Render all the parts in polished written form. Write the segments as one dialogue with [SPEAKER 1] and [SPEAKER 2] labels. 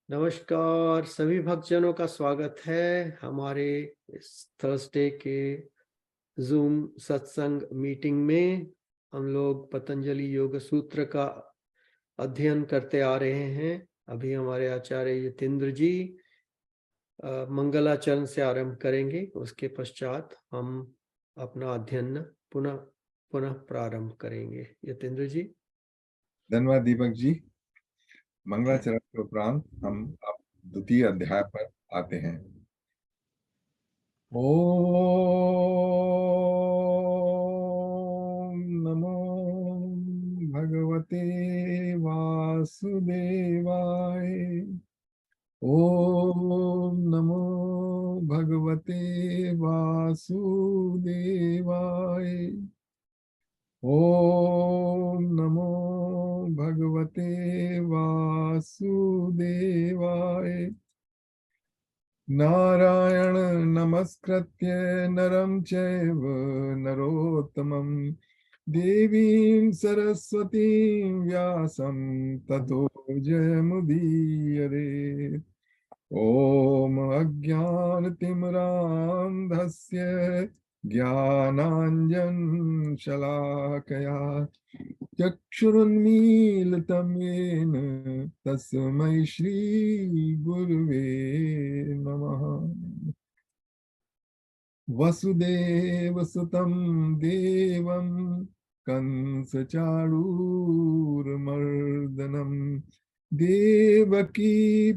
[SPEAKER 1] नमस्कार सभी भक्तजनों का स्वागत है हमारे इस थर्सडे के जूम सत्संग मीटिंग में। हम लोग पतंजलि योग सूत्र का अध्ययन करते आ रहे हैं। अभी हमारे आचार्य यतीन्द्र जी मंगलाचरण से आरंभ करेंगे। उसके पश्चात हम अपना अध्ययन पुनः पुनः प्रारंभ करेंगे। यतीन्द्र जी।
[SPEAKER 2] धन्यवाद दीपक जी। मंगलाचरण के उपरांत हम अब द्वितीय अध्याय पर आते हैं। ओम नमो भगवते वासुदेवाय। ओम नमो भगवते वासुदेवाय। ओम नमो भगवते वासुदेवाय। नारायण नमस्कृत्य नरं चैव नरोत्तमं देवीं सरस्वतीं व्यासं ततो जयमुदीरये। ॐ अज्ञानतिमिरान्धस्य ज्ञानाञ्जनशलाकया चक्षुरुन्मीलितं येन तस्मै श्रीगुरुवे नमः। वसुदेवसुतं देवं कंसचाणूरमर्दनं देवकी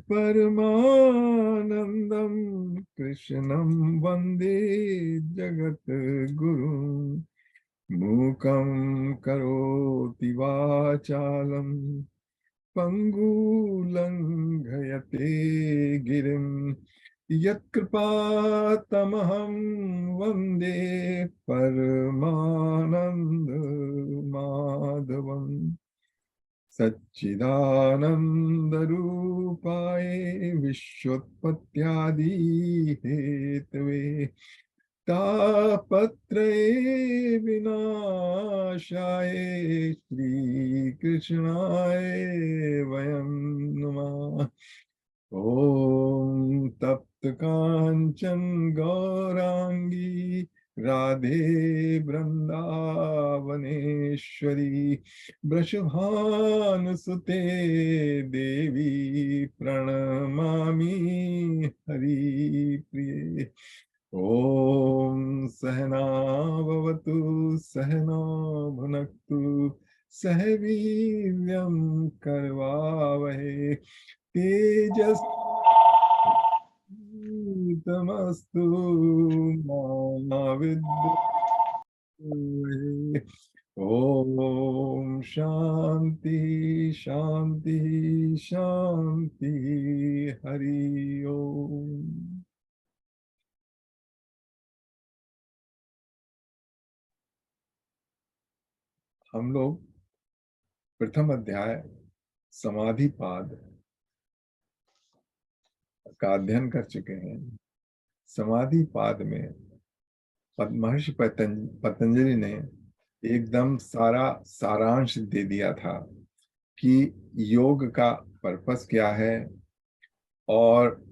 [SPEAKER 2] परमानन्दं कृष्णं वन्दे जगद्गुरुं। मूकं करोति वाचालं पङ्गुलङ्घयते गिरिं यत्कृपातमहं वन्दे परमानन्दमाधवम्। सच्चिदानन्दरूपाय विश्वोत्पत्त्यादिहेतवे तापत्रये विनाशाय श्रीकृष्णाय वयं नमः। ॐ तप्त काञ्चन गौरांगी राधे वृंदावनेश्वरी वृषभानुसुते देवी प्रणमामि हरिप्रिये। ॐ सहना भवतु सहना भुनक्तु सह वीर्यं करवावहै तेजस्विनावधीतमस्तु मा विद्विषावहै। ओम शांति शांति शांति। हरि ओम। हम लोग प्रथम अध्याय समाधि पाद का अध्ययन कर चुके हैं। समाधि पाद में महर्षि पतंजलि ने एकदम सारा सारांश दे दिया था कि योग का पर्पस क्या है और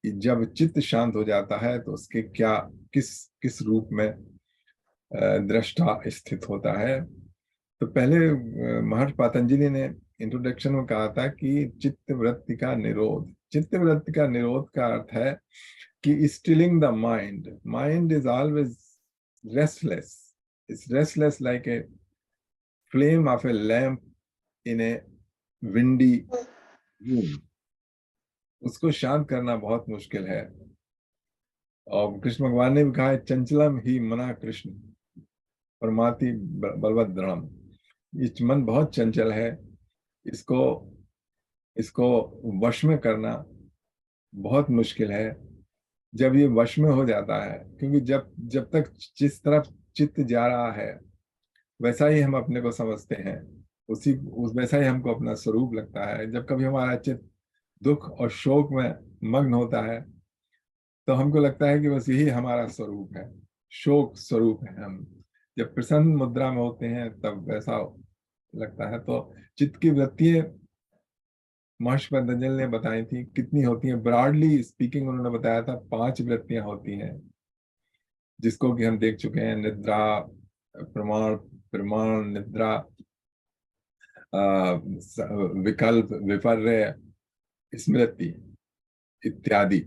[SPEAKER 2] जब चित्त शांत हो जाता है तो उसके क्या किस किस रूप में दृष्टा स्थित होता है। तो पहले महर्षि पतंजलि ने इंट्रोडक्शन में कहा था कि चित्त वृत्ति का निरोध। चित्त वृत्ति का निरोध का अर्थ है कि Stilling the mind. Mind is always restless. It's restless like a flame of A lamp in A windy room. उसको शांत करना बहुत मुश्किल है। और कृष्ण भगवान ने भी कहा है, चंचलम ही मना कृष्ण परमाति बलवद्रम। इस मन बहुत चंचल है, इसको इसको वश में करना बहुत मुश्किल है। जब ये वश में हो जाता है, क्योंकि जब जब तक जिस तरफ चित्त जा रहा है वैसा ही हम अपने को समझते हैं, उस वैसा ही हमको अपना स्वरूप लगता है। जब कभी हमारा चित्त दुख और शोक में मग्न होता है तो हमको लगता है कि बस यही हमारा स्वरूप है, शोक स्वरूप है हम। जब प्रसन्न मुद्रा में होते हैं तब वैसा लगता है। तो चित्त की वृत्तियां महर्षि पतंजलि ने बताई थी। कितनी होती हैं? ब्रॉडली स्पीकिंग उन्होंने बताया था 5 वृत्तियां होती हैं, जिसको कि हम देख चुके हैं। निद्रा, प्रमाण, प्रमाण निद्रा, विकल्प, विपर्य, स्मृति इत्यादि।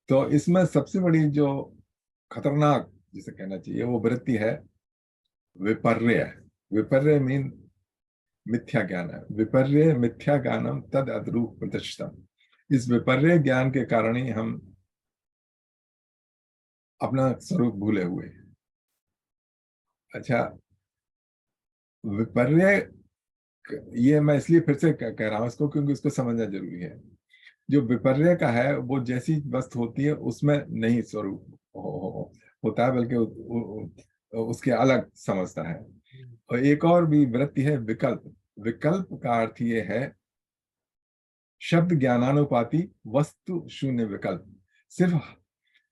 [SPEAKER 2] तो इसमें सबसे बड़ी जो खतरनाक जिसे कहना चाहिए वो वृत्ति है विपर्य। विपर्य मीन मिथ्या ज्ञान है। विपर्य मिथ्या ज्ञानम तद अद्रूप प्रतिष्ठितम। इस विपर्य ज्ञान के कारण ही हम अपना स्वरूप भूले हुए हैं। अच्छा, विपर्य, ये मैं इसलिए फिर से कह रहा हूं इसको क्योंकि इसको समझना जरूरी है। जो विपर्य का है वो जैसी वस्तु होती है उसमें नहीं स्वरूप होता है, बल्कि उसके अलग समझता है। और एक और भी वृत्ति है विकल्प। विकल्प का अर्थ ये है शब्द ज्ञानानुपाति वस्तु शून्य विकल्प। सिर्फ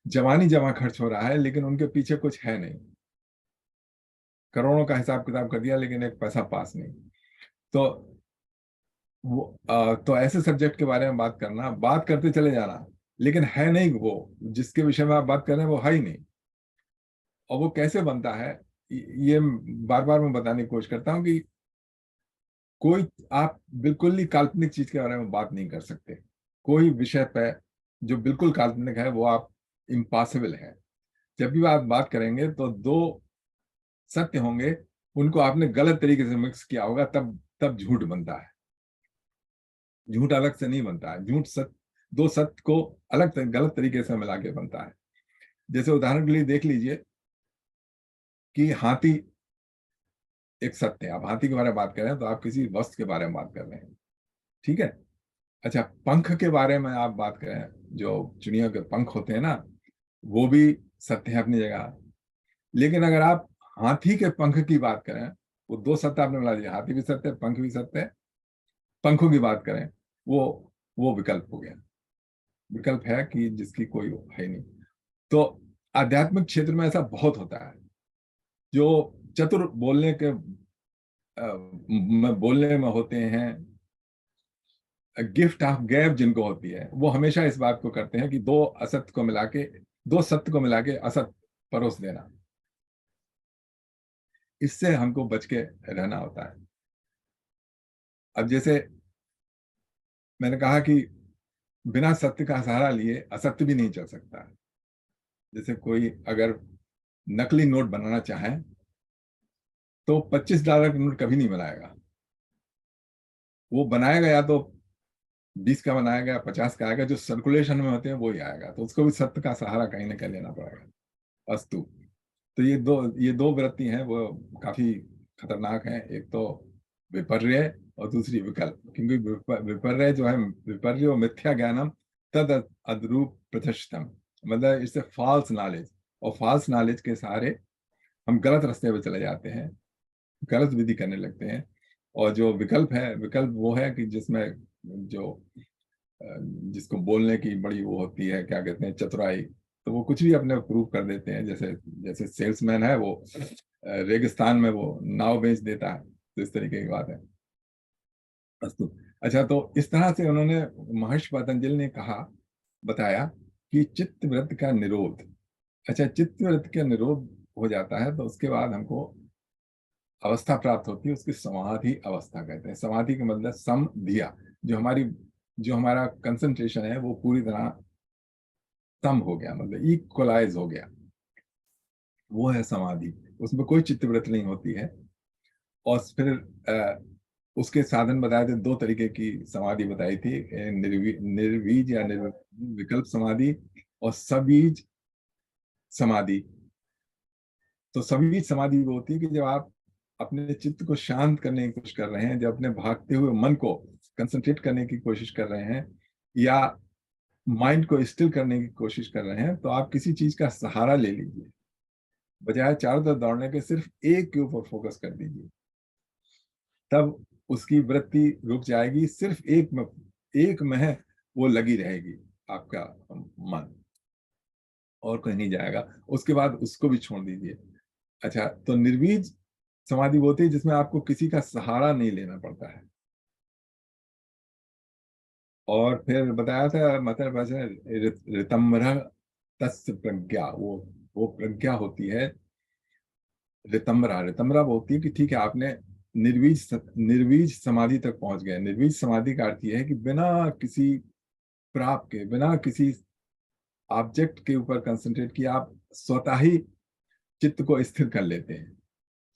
[SPEAKER 2] जवानी जमा खर्च हो रहा है लेकिन उनके पीछे कुछ है नहीं। करोड़ों का हिसाब किताब कर दिया लेकिन एक पैसा पास नहीं। तो तो ऐसे सब्जेक्ट के बारे में बात करना, बात करते चले जाना, लेकिन है नहीं वो जिसके विषय में आप बात कर रहे हैं, वो है ही नहीं। और वो कैसे बनता है ये बार बार मैं बताने की कोशिश करता हूँ कि कोई, आप बिल्कुल ही काल्पनिक चीज के बारे में बात नहीं कर सकते। कोई विषय पे जो बिल्कुल काल्पनिक है वो आप इम्पॉसिबल है। जब भी आप बात करेंगे तो 2 सत्य होंगे, उनको आपने गलत तरीके से मिक्स किया होगा, तब तब झूठ बनता है। झूठ अलग से नहीं बनता है। झूठ सत्य, 2 सत्य को गलत तरीके से मिला के बनता है। जैसे उदाहरण के लिए देख लीजिए कि हाथी एक सत्य है। आप हाथी के बारे में बात कर रहे हैं तो आप किसी वस्तु के बारे में बात कर रहे हैं, ठीक है। अच्छा, पंख के बारे में आप बात करें, जो चिड़ियों के पंख होते हैं ना, वो भी सत्य है अपनी जगह। लेकिन अगर आप हाथी के पंख की बात करें, वो 2 सत्य आपने मिला दिया, हाथी भी सत्य है, पंख भी सत्य है। पंखों की बात करें, वो विकल्प हो गया। विकल्प है कि जिसकी कोई है नहीं। तो आध्यात्मिक क्षेत्र में ऐसा बहुत होता है। जो चतुर बोलने में होते हैं, गिफ्ट ऑफ गैप जिनको होती है, वो हमेशा इस बात को करते हैं कि 2 सत्य को मिला के असत परोस देना। इससे हमको बच के रहना होता है। अब जैसे मैंने कहा कि बिना सत्य का सहारा लिए असत्य भी नहीं चल सकता। जैसे कोई अगर नकली नोट बनाना चाहे तो $25 का नोट कभी नहीं बनाएगा। वो बनाएगा या तो 20 का बनाएगा, 50 का आएगा, जो सर्कुलेशन में होते हैं वो ही आएगा। तो उसको भी सत्य का सहारा कहीं ना कहीं लेना पड़ेगा। अस्तु। तो ये दो वृत्ति हैं, वो काफी खतरनाक हैं। एक तो विपर्य और दूसरी विकल्प। क्योंकि विपर्य जो है, विपर्य और मिथ्या ज्ञानम तद अद्रूप प्रतिष्ठितम, मतलब इससे फॉल्स नॉलेज, और फॉल्स नॉलेज के सहारे हम गलत रास्ते पे चले जाते हैं, गलत विधि करने लगते हैं। और जो विकल्प है, विकल्प वो है कि जिसमें जो जिसको बोलने की बड़ी वो होती है, क्या कहते हैं, चतुराई, तो वो कुछ भी अपने प्रूव कर देते हैं। जैसे जैसे सेल्समैन है, वो रेगिस्तान में वो नाव बेच देता है। तो इस तरीके की बात है। अस्तु। अच्छा, तो इस तरह से उन्होंने, महर्षि पतंजलि ने कहा, बताया कि चित्त वृत्ति का निरोध। अच्छा, चित्त वृत्ति का निरोध हो जाता है तो उसके बाद हमको अवस्था प्राप्त होती है, उसकी समाधि अवस्था कहते हैं। समाधि का मतलब सम दिया, जो हमारा कंसंट्रेशन है वो पूरी तरह सम हो गया, मतलब इक्वलाइज हो गया, वो है समाधि। उसमें कोई चित्तवृत्ति नहीं होती है। और फिर उसके साधन बताए थे। 2 तरीके की समाधि बताई थी, निर्वीज या विकल्प समाधि, और सबीज समाधि। तो सबीज समाधि वो होती है कि जब आप अपने चित्त को शांत करने की कोशिश कर रहे हैं, जब अपने भागते हुए मन को कंसंट्रेट करने की कोशिश कर रहे हैं, या माइंड को स्टिल करने की कोशिश कर रहे हैं, तो आप किसी चीज का सहारा ले लीजिए। बजाय चारों तरफ दौड़ने के सिर्फ एक के ऊपर फोकस कर दीजिए। तब उसकी वृत्ति रुक जाएगी। सिर्फ एक में है वो लगी रहेगी आपका मन, और कहीं नहीं जाएगा। उसके बाद उसको भी छोड़ दीजिए। अच्छा, तो निर्वीज समाधि वो होती है जिसमें आपको किसी का सहारा नहीं लेना पड़ता है। और फिर बताया था मतलब वैसे ऋतम्र तस्य प्रज्ञा, वो प्रज्ञा होती है ऋतम्रा। ऋतम्रा बोलती है कि ठीक है आपने निर्वीज समाधि तक पहुंच गए। निर्वीज समाधि का अर्थ यह है कि बिना किसी प्राप के, बिना किसी ऑब्जेक्ट के ऊपर कंसंट्रेट किया आप स्वतः ही चित्त को स्थिर कर लेते हैं।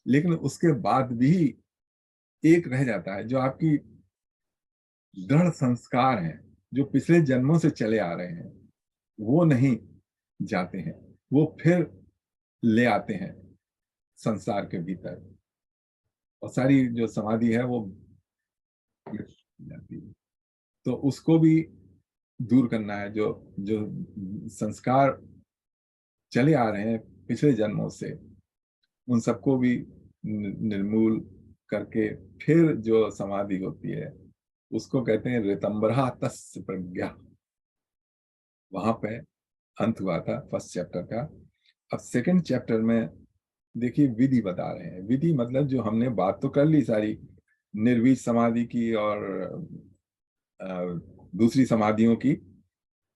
[SPEAKER 2] लेकिन उसके बाद भी एक रह जाता है जो आपकी दृढ़ संस्कार हैं, जो पिछले जन्मों से चले आ रहे हैं, वो नहीं जाते हैं, वो फिर ले आते हैं संसार के भीतर, और सारी जो समाधि है वो मिट जाती है। तो उसको भी दूर करना है। जो जो संस्कार चले आ रहे हैं पिछले जन्मों से, उन सबको भी निर्मूल करके फिर जो समाधि होती है उसको कहते हैं ऋतम्बरा तस्य प्रज्ञा। वहां पे अंत हुआ था फर्स्ट चैप्टर का। अब सेकंड चैप्टर में देखिए विधि बता रहे हैं। विधि मतलब जो हमने बात तो कर ली सारी निर्वीज समाधि की और दूसरी समाधियों की,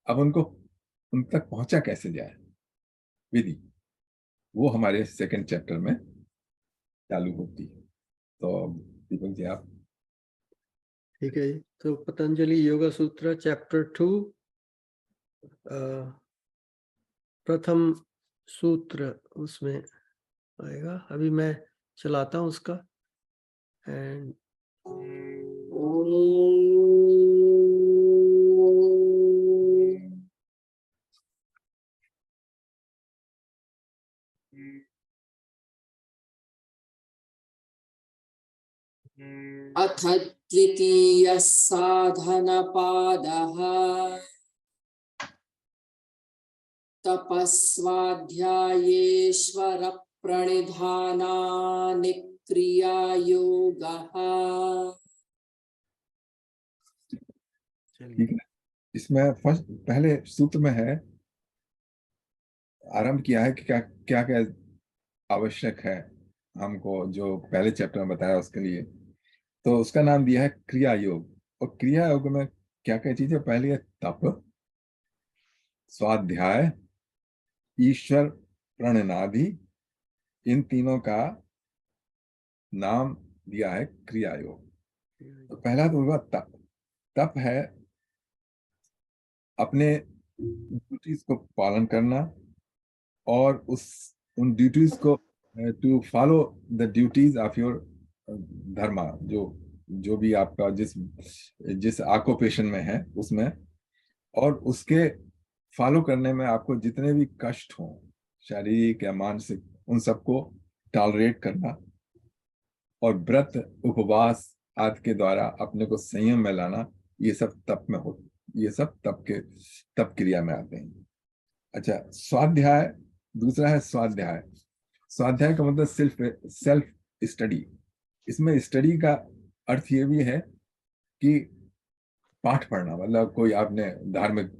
[SPEAKER 2] अब उनको उन तक पहुंचा कैसे जाए, विधि, वो हमारे सेकंड चैप्टर में चालू होती है। तो दीपक जी आप।
[SPEAKER 1] ठीक है, तो पतंजलि योगा सूत्र चैप्टर 2 प्रथम सूत्र उसमें आएगा। अभी मैं चलाता हूं उसका। एंड
[SPEAKER 3] अथ द्वितीयः साधनपादः तपस्वाध्यायेश्वर प्रणिधानानि क्रियायोगः।
[SPEAKER 2] ठीक है, इसमें फर्स्ट पहले सूत्र में है, आरंभ किया है कि क्या क्या क्या आवश्यक है हमको, जो पहले चैप्टर में बताया उसके लिए। तो उसका नाम दिया है क्रिया योग। और क्रिया योग में क्या क्या चीजें, पहले है तप, स्वाध्याय, ईश्वर प्रणिनादि, इन तीनों का नाम दिया है क्रिया योग। तो पहला तो हुआ तप। तप है अपने ड्यूटीज को पालन करना, और उन ड्यूटीज को to follow the duties of your dharma, जो जो भी आपका जिस जिस ऑक्यूपेशन में है उसमें, और उसके फॉलो करने में आपको जितने भी कष्ट हों, शारीरिक या मानसिक, उन सबको टॉलरेट करना, और व्रत उपवास आदि के द्वारा अपने को संयम में लाना, ये सब तप में हो, ये सब तप क्रिया में आते हैं। अच्छा, स्वाध्याय दूसरा है। स्वाध्याय, स्वाध्याय का मतलब सेल्फ स्टडी। इसमें स्टडी का अर्थ ये भी है कि पाठ पढ़ना, मतलब कोई आपने धार्मिक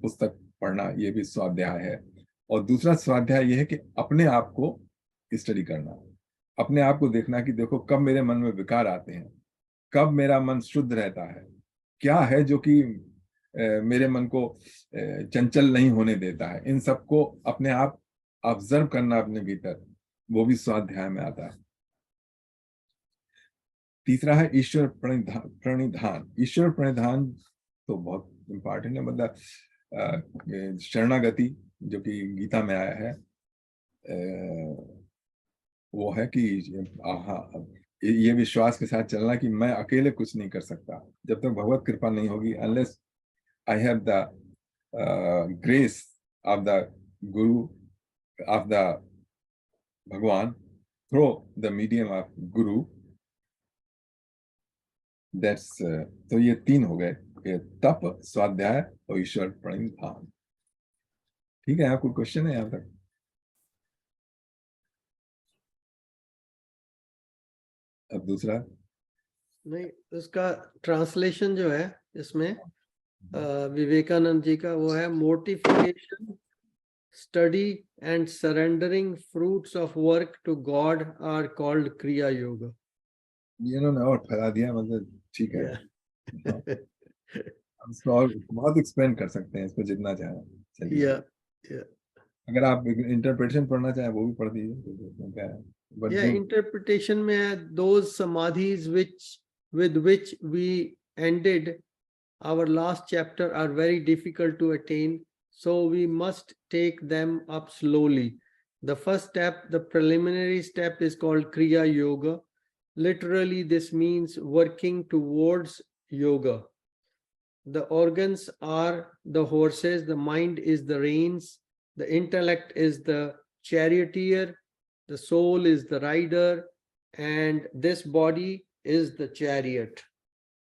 [SPEAKER 2] पुस्तक पढ़ना, ये भी स्वाध्याय है। और दूसरा स्वाध्याय ये है कि अपने आप को स्टडी करना, अपने आप को देखना कि देखो कब मेरे मन में विकार आते हैं, कब मेरा मन शुद्ध रहता है, क्या है जो कि मेरे मन को चंचल नहीं होने देता है। इन सबको अपने आप ऑब्जर्व करना अपने भीतर, वो भी स्वाध्याय में आता है। तीसरा है ईश्वर प्रणिधान। ईश्वर प्रणिधान तो बहुत इंपॉर्टेंट है, मतलब शरणागति जो कि गीता में आया है, वो है कि ये विश्वास के साथ चलना कि मैं अकेले कुछ नहीं कर सकता, जब तक भगवत कृपा नहीं होगी, unless I have the grace of the Guru, of the भगवान, through the medium of Guru, that's. तो ये तीन हो गए, तप, स्वाध्याय और ईश्वर प्रणिधान। ठीक है, आपको क्वेश्चन है यहाँ तक? अब दूसरा
[SPEAKER 1] नहीं, उसका ट्रांसलेशन जो है इसमें विवेकानंद जी का, वो है mortification, study and surrendering fruits of work to God are called kriya yoga.
[SPEAKER 2] इन्होंने और फैला दिया, मतलब ठीक है। हम इसको और बहुत एक्सप्लेन कर सकते हैं इसको जितना चाहें। चलिए,
[SPEAKER 1] Yeah, yeah.
[SPEAKER 2] अगर आप इंटरप्रिटेशन पढ़ना चाहें वो भी पढ़ दीजिए, उसमें क्या है, बट
[SPEAKER 1] Yeah,
[SPEAKER 2] जो
[SPEAKER 1] interpretation mein those samadhis with which we ended our last chapter are very difficult to attain, so we must take them up slowly. The first step, the preliminary step, is called Kriya Yoga. Literally, this means working towards yoga. The organs are the horses, the mind is the reins, the intellect is the charioteer, the soul is the rider, and this body is the chariot.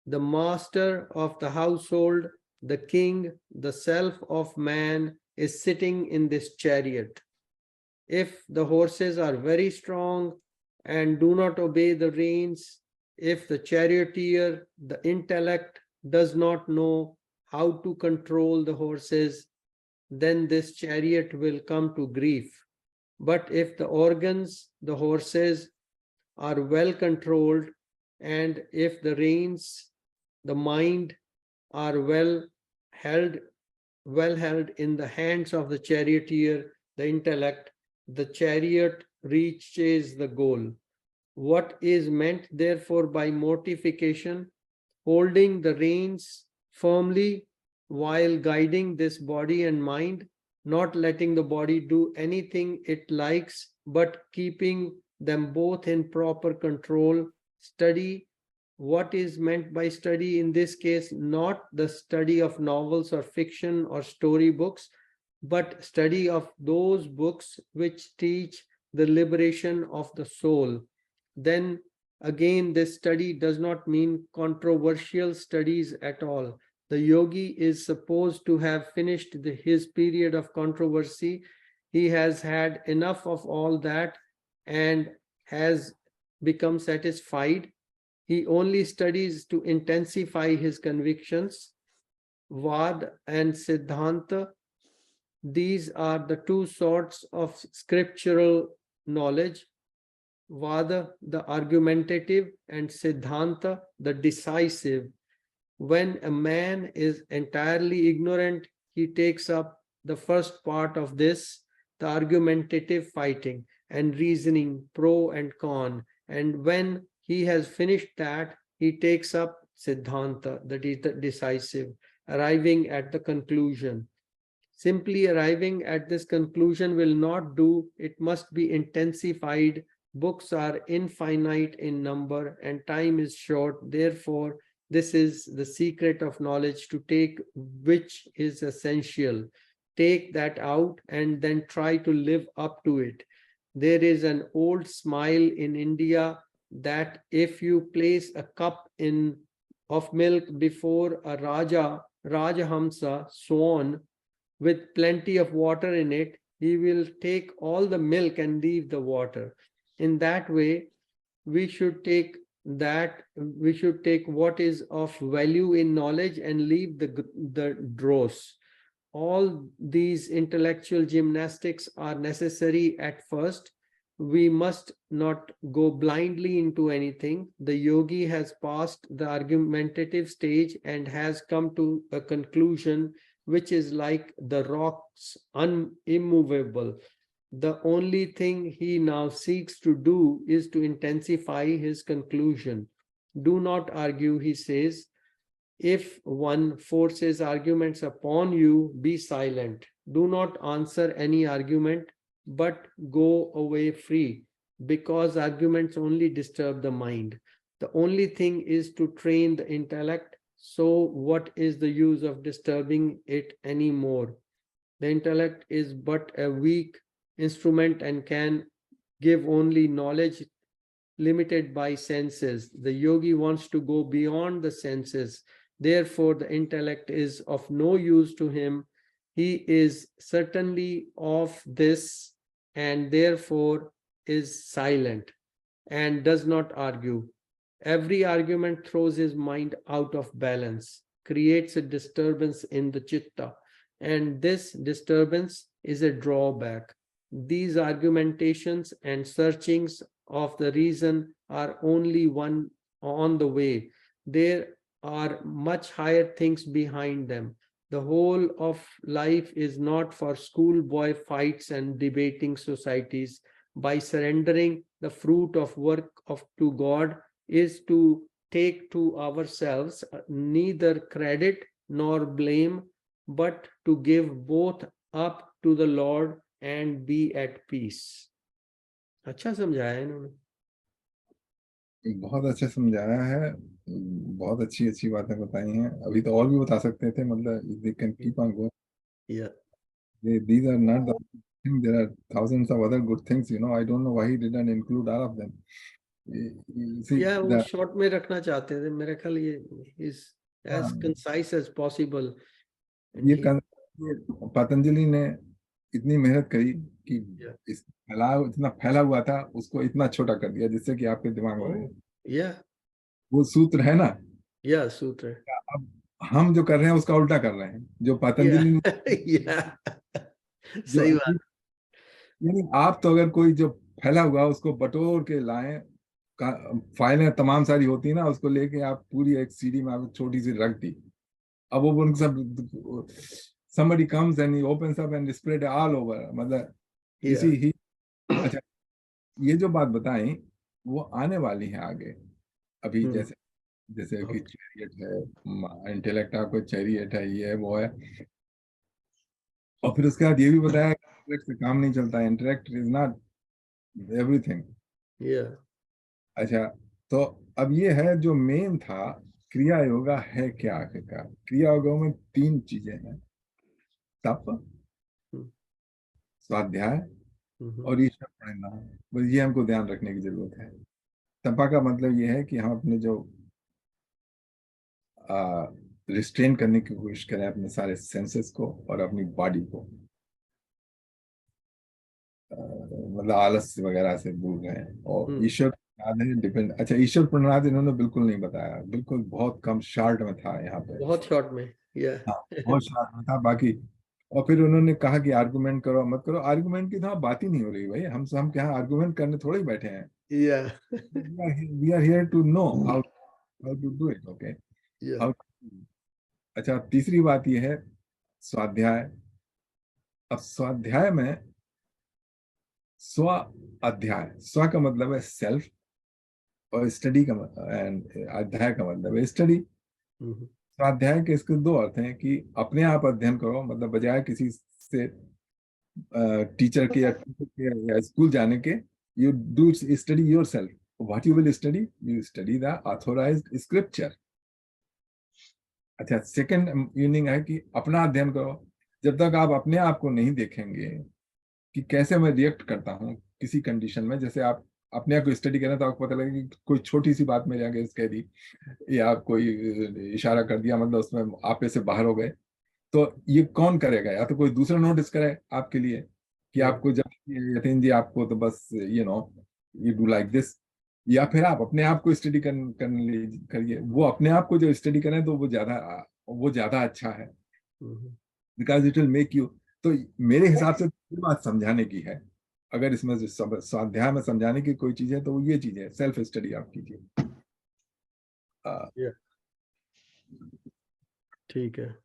[SPEAKER 1] The master of the household, the king, the self of man is sitting in this chariot. If the horses are very strong and do not obey the reins, if the charioteer, the intellect, does not know how to control the horses, then this chariot will come to grief. But if the organs, the horses, are well controlled, and if the reins, the mind, are well held in the hands of the charioteer, the intellect, the chariot reaches the goal. What is meant therefore by mortification? Holding the reins firmly while guiding this body and mind, not letting the body do anything it likes, but keeping them both in proper control. Study. What is meant by study in this case? Not the study of novels or fiction or storybooks, but study of those books which teach the liberation of the soul. Then again, this study does not mean controversial studies at all. The yogi is supposed to have finished his period of controversy. He has had enough of all that and has become satisfied. He only studies to intensify his convictions. Vad and Siddhanta, these are the two sorts of scriptural knowledge. Vada, the argumentative, and Siddhanta, the decisive. When a man is entirely ignorant, he takes up the first part of this, the argumentative fighting and reasoning, pro and con. And when he has finished that, he takes up Siddhanta, that is the decisive, arriving at the conclusion. Simply arriving at this conclusion will not do, it must be intensified. Books are infinite in number and time is short. Therefore, this is the secret of knowledge, to take which is essential. Take that out and then try to live up to it. There is an old smile in India that if you place a cup of milk before a Rajahamsa, swan, with plenty of water in it, he will take all the milk and leave the water. In that way, we should take what is of value in knowledge and leave the dross. All these intellectual gymnastics are necessary at first. We must not go blindly into anything. The yogi has passed the argumentative stage and has come to a conclusion which is like the rocks, immovable. The only thing he now seeks to do is to intensify his conclusion. Do not argue, he says. If one forces arguments upon you, be silent. Do not answer any argument, but go away free, because arguments only disturb the mind. The only thing is to train the intellect. So what is the use of disturbing it anymore? The intellect is but a weak instrument and can give only knowledge limited by senses. The yogi wants to go beyond the senses. Therefore, the intellect is of no use to him. He is certainly of this and therefore is silent and does not argue. Every argument throws his mind out of balance, creates a disturbance in the chitta, and this disturbance is a drawback. These argumentations and searchings of the reason are only one on the way. There are much higher things behind them. The whole of life is not for schoolboy fights and debating societies. By surrendering the fruit of work to God is to take to ourselves neither credit nor blame, but to give both up to the Lord and be at peace. अच्छा समझाया इन्होंने.
[SPEAKER 2] बहुत अच्छा समझाया है, बहुत अच्छी अच्छी बातें बताई हैं. अभी तो और भी बता सकते थे, मतलब they can keep on going.
[SPEAKER 1] Yeah.
[SPEAKER 2] These are not the things. There are thousands of other good things. I don't know why he didn't include all of them. See,
[SPEAKER 1] Yeah, वो शॉर्ट में रखना चाहते थे. मेरे ख्याल ये is as
[SPEAKER 2] हाँ,
[SPEAKER 1] concise as possible. And
[SPEAKER 2] ये पतंजलि ने इतनी मेहनत करी कि
[SPEAKER 1] Yeah.
[SPEAKER 2] इतना फैला हुआ था, उसको इतना छोटा कर दिया जिससे कि आपके दिमाग में रहे.
[SPEAKER 1] Yeah,
[SPEAKER 2] वो सूत्र है ना.
[SPEAKER 1] yeah, सूत्र.
[SPEAKER 2] अब हम जो कर रहे हैं उसका उल्टा कर रहे हैं. जो पतंजलि
[SPEAKER 1] Yeah,
[SPEAKER 2] ने
[SPEAKER 1] yeah.
[SPEAKER 2] जो
[SPEAKER 1] सही बात.
[SPEAKER 2] यानी आप तो अगर कोई जो फैला हुआ उसको बटोर के लाएं, फाइलें तमाम सारी होती है ना, उसको लेके आप पूरी एक सीडी में आप छोटी सी रख दी. अब वो उन सब somebody comes and he opens up and spread all over. मतलब
[SPEAKER 1] Yeah.
[SPEAKER 2] ही. अच्छा, ये जो बात बताई वो आने वाली है आगे. अभी जैसे कि चैरियट है, इंटेलेक्ट आपको चैरियट है, ये है वो है. और फिर उसके बाद ये भी बताया इंटेलेक्ट से काम नहीं चलता. Intellect is not everything.
[SPEAKER 1] Yeah.
[SPEAKER 2] अच्छा, तो अब ये है जो मेन था. क्रिया योगा है क्या आखिरकार? क्रिया योगा में 3 चीजें हैं: तप, स्वाध्याय और ईश्वर प्रणिधान. बस ये हमको ध्यान रखने की जरूरत है. तपा का मतलब ये है कि हम अपने जो रिस्ट्रेन करने की कोशिश करें अपने सारे सेंसेस को और अपनी बॉडी को, मतलब आलस वगैरह से दूर रहें. और ईश्वर प्रणिधान डिपेंड. अच्छा, ईश्वर प्रणिधान इन्होंने बिल्कुल नहीं बताया. बिल्कुल बहुत कम शॉर्ट में था यहाँ पे.
[SPEAKER 1] बहुत शॉर्ट में.
[SPEAKER 2] हाँ, बहुत शॉर्ट में था. बाकी और फिर उन्होंने कहा कि आर्गुमेंट करो मत करो. आर्गुमेंट की तो बात ही नहीं हो रही भाई. हम क्या आर्गुमेंट करने थोड़े ही बैठे हैं.
[SPEAKER 1] Yeah.
[SPEAKER 2] We are here to know how to do it. Okay.
[SPEAKER 1] Yeah.
[SPEAKER 2] How to. अच्छा, तीसरी बात ये है स्वाध्याय. अब स्वाध्याय में स्व अध्याय, स्व का मतलब है सेल्फ, और स्टडी का एंड अध्याय का मतलब है स्टडी. स्वाध्याय के इसके 2 अर्थ हैं कि अपने आप अध्ययन करो, मतलब बजाय किसी से टीचर के या स्कूल जाने के, you do study yourself. What you will study? You study the authorized scripture. अच्छा, सेकंड मीनिंग है कि अपना अध्ययन करो. जब तक आप अपने आप को नहीं देखेंगे कि कैसे मैं रिएक्ट करता हूँ किसी कंडीशन में, जैसे आप अपने आप को स्टडी करें तो आपको पता लगेगा कि कोई छोटी सी बात मेरे आगे कह दी या कोई इशारा कर दिया, मतलब उसमें आप से बाहर हो गए, तो ये कौन करेगा? या तो कोई दूसरा नोटिस करे आपके लिए कि आपको जब यतीन जी आपको तो बस यू डू लाइक दिस, या फिर आप अपने आप को स्टडी करिए. वो अपने आप को जो स्टडी करें तो वो ज्यादा अच्छा है, because it will make you. तो मेरे हिसाब से बात समझाने की है. अगर इसमें स्वाध्याय में समझाने की कोई चीज है तो वो ये चीज है, सेल्फ स्टडी आप कीजिए.
[SPEAKER 1] ठीक है.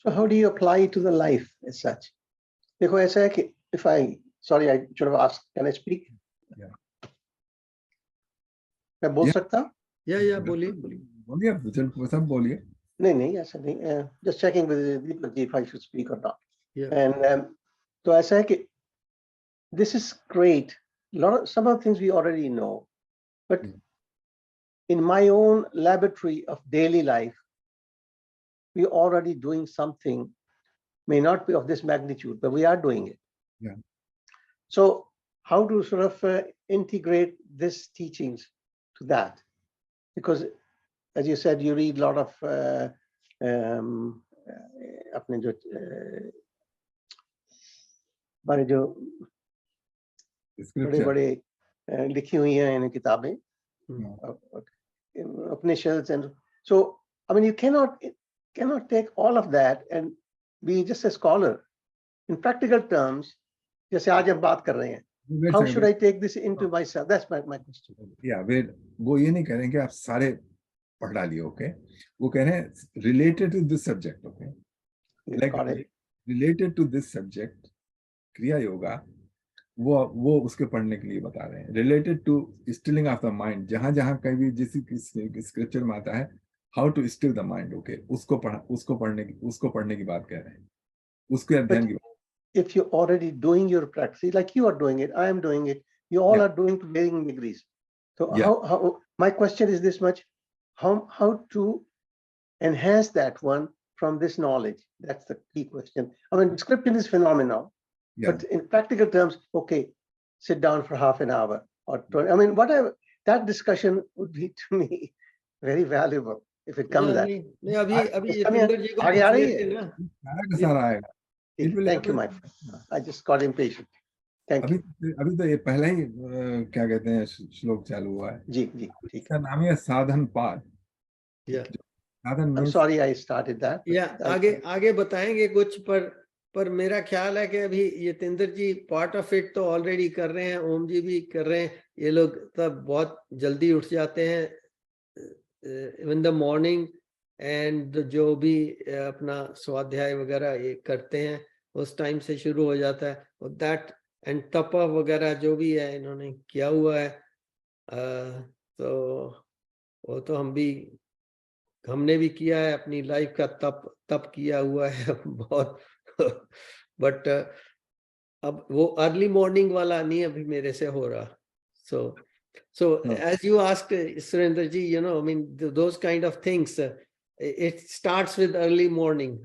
[SPEAKER 4] So how do you apply it to the life as such? देखो ऐसा है कि if I should have asked, can I speak?
[SPEAKER 2] Yeah.
[SPEAKER 4] मैं बोल सकता हूँ?
[SPEAKER 1] या बोलिए.
[SPEAKER 2] सब बोलिए.
[SPEAKER 4] नहीं ऐसा नहीं. Just checking with Deepak ji if I should speak or not.
[SPEAKER 1] Yeah.
[SPEAKER 4] And तो ऐसा है कि this is great. Some of the things we already know, but in my own laboratory of daily life, we are already doing something. May not be of this magnitude, but we are doing it.
[SPEAKER 2] Yeah.
[SPEAKER 4] So how to sort of integrate these teachings to that? Because as you said, you read a lot of अपने जो हमारे जो बड़े लिखी हुई हैं इन किताबें अपने shelves, and so I mean you cannot take all of that and be just a scholar. In practical terms, जैसे आज हम बात कर रहे हैं, how should I take this into myself? That's my question.
[SPEAKER 2] Yeah, वो ये नहीं करें कि आप सारे पढ़ डालिए, ओके। वो कह रहे हैं related to this subject, okay, like
[SPEAKER 4] Got it.
[SPEAKER 2] Related to this subject, Kriya yoga वो उसके पढ़ने के लिए बता रहे हैं। Related to stilling of the mind, जहां जहां कहीं भी जिस स्क्रिप्चर में आता है how to still the mind, okay, उसको पढ़ने की बात कह रहे हैं, उसके अध्ययन की बात।
[SPEAKER 4] If you're already doing your practice, like you are doing it, I am doing it, you all
[SPEAKER 2] Yeah.
[SPEAKER 4] are doing to varying degrees. So
[SPEAKER 2] Yeah.
[SPEAKER 4] how my question is this much: how to enhance that one from this knowledge? That's the key question. I mean, description is phenomenal,
[SPEAKER 2] Yeah.
[SPEAKER 4] but in practical terms, okay, sit down for half an hour or 20. I mean, whatever, that discussion would be to me very valuable if it comes that.
[SPEAKER 1] नहीं अभी
[SPEAKER 4] It's coming.
[SPEAKER 1] Jitendra जी को
[SPEAKER 4] आगे आ
[SPEAKER 1] पूछ
[SPEAKER 4] रही
[SPEAKER 1] लेते
[SPEAKER 4] है?
[SPEAKER 1] ना।
[SPEAKER 2] सारा का सारा आएगा। It will
[SPEAKER 4] Thank you,
[SPEAKER 2] happen.
[SPEAKER 4] my friend. I just got impatient. Thank
[SPEAKER 2] अभी
[SPEAKER 4] you.
[SPEAKER 2] अभी तो ये पहला ही क्या कहते हैं श्लोक चालू हुआ है।
[SPEAKER 4] जी जी ठीक है।
[SPEAKER 2] इसका नाम है साधन पाद।
[SPEAKER 1] या
[SPEAKER 2] साधन
[SPEAKER 4] I'm
[SPEAKER 2] means
[SPEAKER 4] sorry I started that.
[SPEAKER 1] या आगे बताएंगे कुछ, पर मेरा ख्याल है कि अभी जितेंद्र जी पार्ट ऑफ इट तो ऑलरेडी कर रहे हैं, ओम जी भी कर रहे हैं। ये लोग तब बहुत जल्दी उठ जाते हैं इन द मॉर्निंग, एंड जो भी अपना स्वाध्याय वगैरह ये करते हैं उस टाइम से शुरू हो जाता है। और दैट एंड तप वगैरह जो भी है इन्होंने किया हुआ है, तो वो तो हमने भी किया है, अपनी लाइफ का तप किया हुआ है बहुत। बट अब वो अर्ली मॉर्निंग वाला नहीं अभी मेरे से हो रहा। So as you asked, Surendra ji, I mean, those kind of things, it starts with early morning,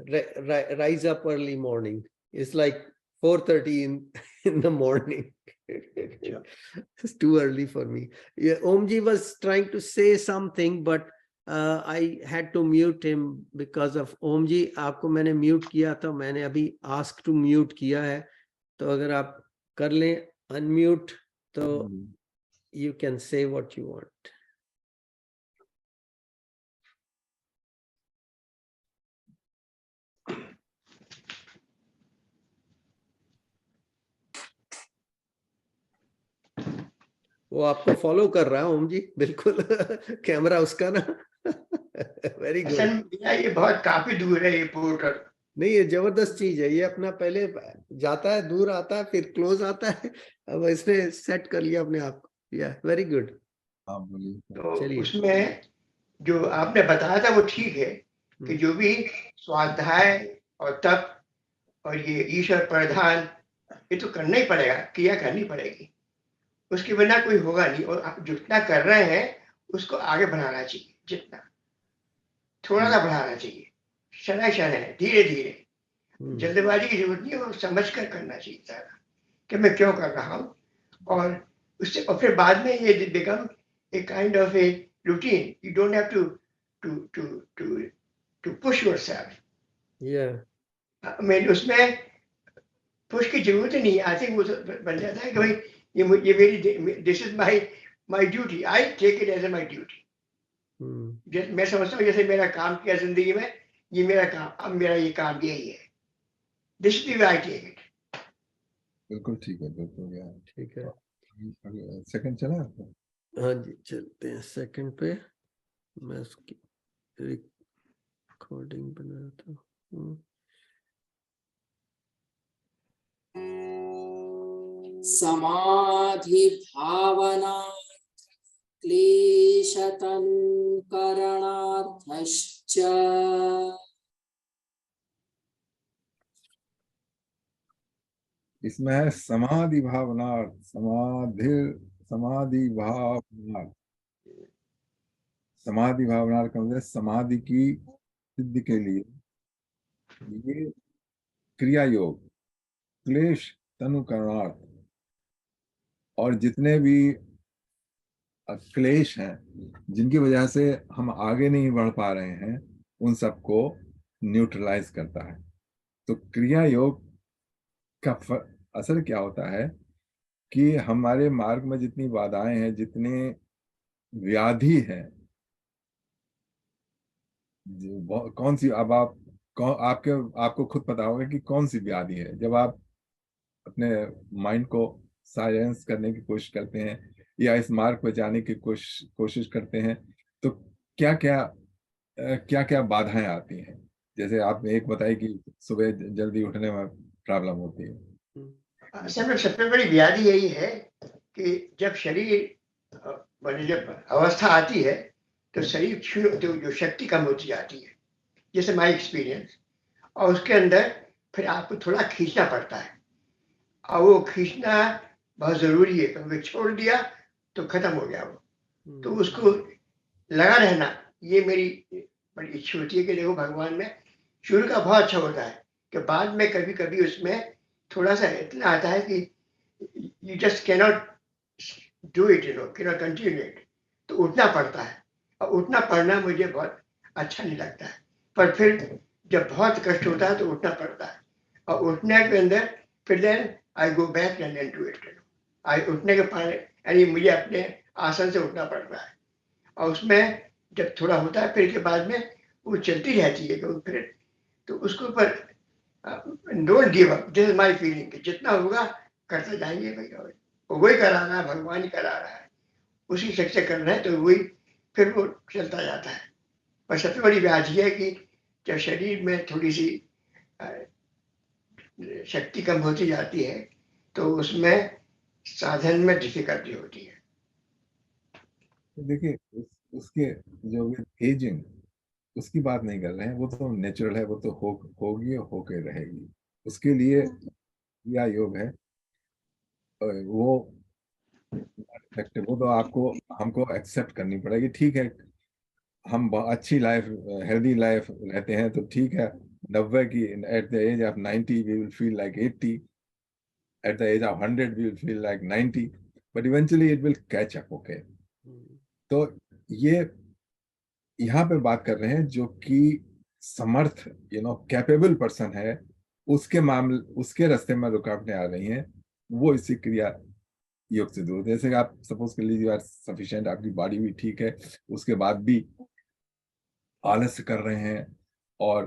[SPEAKER 1] rise up early morning. It's like 4:30 in the morning.
[SPEAKER 4] Sure.
[SPEAKER 1] It's too early for me. Yeah, Om ji was trying to say something, but I had to mute him because of Om ji. आपको मैंने mute किया था, मैंने अभी ask to mute किया है, तो अगर आप कर लें unmute तो you can say what you want. वो आपको फॉलो कर रहा है ओम जी, बिल्कुल कैमरा उसका ना। Very good.
[SPEAKER 5] भैया ये बहुत काफी दूर है ये पोर्टल।
[SPEAKER 1] नहीं, ये जबरदस्त चीज है, ये अपना पहले जाता है, दूर आता है, फिर क्लोज आता है, अब इसने सेट कर लिया अपने आप को। या वेरी गुड।
[SPEAKER 5] तो
[SPEAKER 1] चलिए।
[SPEAKER 5] उसमें जो आपने बताया था वो ठीक है कि जो भी स्वाध्याय और तप और ये ईश्वर प्रधान ये तो करना ही पड़ेगा, क्रिया करनी पड़ेगी, उसके बिना कोई होगा नहीं। और आप जितना कर रहे हैं उसको आगे बढ़ाना चाहिए, जितना थोड़ा सा बढ़ाना चाहिए, शनै शनै धीरे धीरे, जल्दबाजी की जरूरत नहीं है, और समझ कर करना चाहिए सारा कि मैं क्यों कर रहा हूँ। और उससे और फिर बाद में ये become a kind of a routine. You don't have to push yourself. I mean उसमें पुश की जरूरत ही नहीं है। आई थिंक वो बन जाता है कि भाई ये मेरी, this is my duty, I take it as my duty. मैं समझता हूँ जैसे मेरा काम किया जिंदगी में, ये मेरा काम, अब मेरा ये काम यही है, this is I take it.
[SPEAKER 2] बिल्कुल ठीक है, बिल्कुल यार
[SPEAKER 1] ठीक है।
[SPEAKER 2] सेकंड चला आपका?
[SPEAKER 1] हाँ जी, चलते हैं सेकंड पे। मैं उसकी रिकॉर्डिंग बना रहा था।
[SPEAKER 3] समाधि भावना क्लेशतनुकरणार्थश्च
[SPEAKER 2] इसमें है समाधि भावनार्थ, समाधि भावनार्थ। समाधि भावनार्थ का मतलब समाधि की सिद्धि के लिए ये क्रिया योग, क्लेश तनुकरणार्थ, और जितने भी क्लेश हैं जिनकी वजह से हम आगे नहीं बढ़ पा रहे हैं उन सबको न्यूट्रलाइज करता है। तो क्रिया योग का असर क्या होता है कि हमारे मार्ग में जितनी बाधाएं हैं, जितने व्याधि हैं, कौन सी, अब आपको खुद पता होगा कि कौन सी व्याधि है। जब आप अपने माइंड को साइलेंस करने की कोशिश करते हैं या इस मार्ग पर जाने की कोशिश करते हैं, तो क्या क्या बाधाएं आती हैं? जैसे आपने एक बताई कि सुबह जल्दी उठने में प्रॉब्लम होती है।
[SPEAKER 5] असल में सबसे बड़ी व्याधि यही है कि जब शरीर मतलब जब अवस्था आती है तो शरीर जो शक्ति कम होती जाती है, जैसे माई एक्सपीरियंस, और उसके अंदर फिर आपको थोड़ा खींचना पड़ता है, और वो खींचना बहुत जरूरी है, क्योंकि छोड़ दिया तो खत्म हो गया वो। तो उसको लगा रहना, ये मेरी बड़ी इच्छा होती है कि देखो भगवान में शुरू का बहुत अच्छा होता है कि बाद में कभी कभी उसमें थोड़ा सा इतना आता है कि you just cannot do it, cannot continue it, तो उठना पड़ता है। और उठना पड़ना मुझे बहुत अच्छा नहीं लगता है, पर फिर जब बहुत कष्ट होता है तो उठना पड़ता है, और उठने के अंदर फिर then I go back and do it. I उठने के पहले यानी मुझे अपने आसन से उठना पड़ता है, और उसमें जब थोड़ा होता है फिर के बाद में वो चलती रहती है, क्योंकि फिर तो उसके ऊपर don't give up, this is my feeling, जितना होगा करते जाएंगे भैया, वही करा रहा है, भगवान ही करा रहा है, उसी शक्ति से कर रहे हैं, तो वही फिर वो चलता जाता है। पर सबसे बड़ी व्याधि है कि जब शरीर में थोड़ी सी शक्ति कम होती जाती है तो उसमें साधन में डिफिकल्टी होती है।
[SPEAKER 2] तो देखिए उसके जो एजिंग उसकी बात नहीं कर रहे हैं, वो तो नेचुरल है, वो तो होगी और होके रहेगी। उसके लिए क्या योग है वो इफेक्टिव, वो तो आपको हमको एक्सेप्ट करनी पड़ेगी। ठीक है, हम अच्छी लाइफ हेल्दी लाइफ रहते हैं तो ठीक है, 90 की at the age of 90 we will feel like 80, at the age of 100 we will feel like 90, but eventually it will catch up. Okay, तो ये यहाँ पे बात कर रहे हैं जो कि समर्थ कैपेबल पर्सन है, उसके मामले उसके रास्ते में रुकावटें आ रही हैं, वो इसी क्रिया योग से दूर। जैसे आप सपोज कर लीजिए, सफिशिएंट आपकी बॉडी भी ठीक है, उसके बाद भी आलस कर रहे हैं और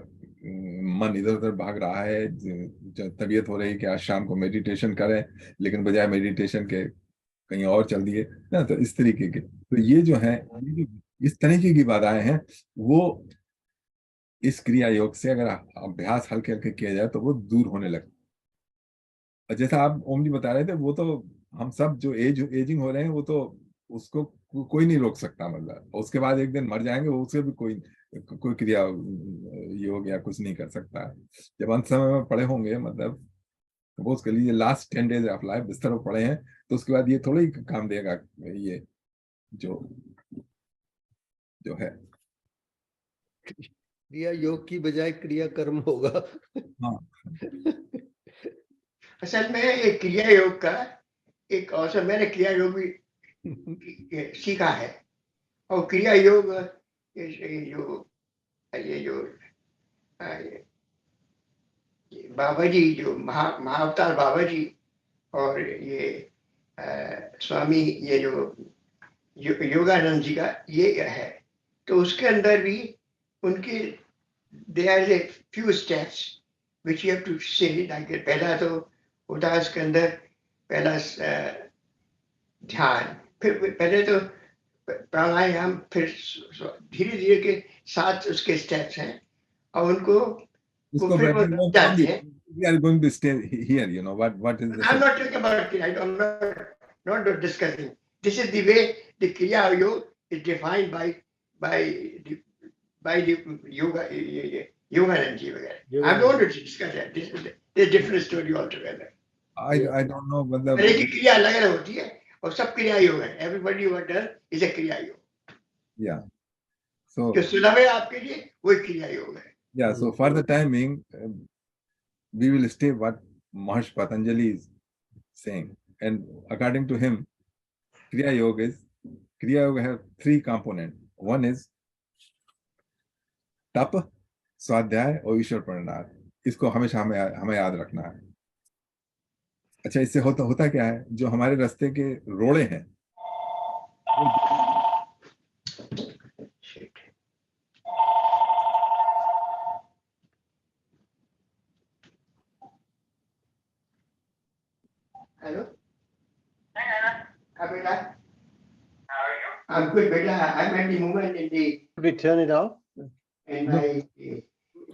[SPEAKER 2] मन इधर उधर भाग रहा है, जो तबीयत हो रही है कि आज शाम को मेडिटेशन करें, लेकिन बजाय मेडिटेशन के कहीं और चल दिए ना, तो इस तरीके के, तो ये जो है, ये जो इस तरीके की बाधाएं हैं, वो इस क्रिया योग से अगर अभ्यास हल्के हल्के किया जाए तो वो दूर होने लगता है। और जैसा आप ओम जी बता रहे थे, वो तो हम सब जो एजिंग हो रहे हैं, वो तो उसको कोई नहीं रोक सकता, मतलब उसके बाद एक दिन मर जाएंगे, वो उससे भी कोई कोई क्रिया योग या कुछ नहीं कर सकता है। जब अंत समय में पड़े होंगे, मतलब सपोज कर लीजिए लास्ट 10 डेज ऑफ लाइफ बिस्तर पर पड़े हैं, तो उसके बाद ये थोड़ा ही काम देगा, ये जो जो है।
[SPEAKER 1] क्रिया योग की बजाय क्रिया कर्म होगा।
[SPEAKER 2] हाँ,
[SPEAKER 5] असल में एक क्रिया योग का एक अवसर मैंने क्रिया योग भी सीखा है, और क्रिया योग ये जो बाबा जी, जो महाअवतार बाबा जी और ये स्वामी ये जो योगानंद जी का ये है, तो उसके अंदर भी उनके there is a few steps which you have to say, like पहला तो होता है उसके अंदर, पहला ध्यान, फिर पहले तो प्राणायाम, फिर धीरे धीरे के 7 उसके स्टेप्स हैं, और उनको वो
[SPEAKER 2] उसको
[SPEAKER 5] फिर वो जाते हैं।
[SPEAKER 2] we are going to stay here, what is the
[SPEAKER 5] I'm not talking about it. I'm not discussing. This is the way the Kriya Yoga is defined by the by the yoga Yoganand ji वगैरह. I don't want to discuss that. This is a different story altogether.
[SPEAKER 2] I don't know, मतलब
[SPEAKER 5] पर एक क्रिया अलग अलग होती है और सब क्रिया योग है. Everybody what does is a क्रिया योग.
[SPEAKER 2] yeah, so
[SPEAKER 5] जो सुलभ है आपके लिए वही क्रिया योग है.
[SPEAKER 2] yeah, so for the time being, we will stay what Maharshi Patanjali is saying, and according to him, Kriya Yoga have 3 components. One is तप, स्वाध्याय और ईश्वर प्रणिधान। इसको हमेशा हमें याद रखना है। अच्छा, इससे होता क्या है, जो हमारे रास्ते के रोड़े हैं,
[SPEAKER 5] Hello. Hi, Bella. How are you? I'm good, Bella. I'm at the moment in the
[SPEAKER 4] Could we turn it off?
[SPEAKER 5] And
[SPEAKER 2] No.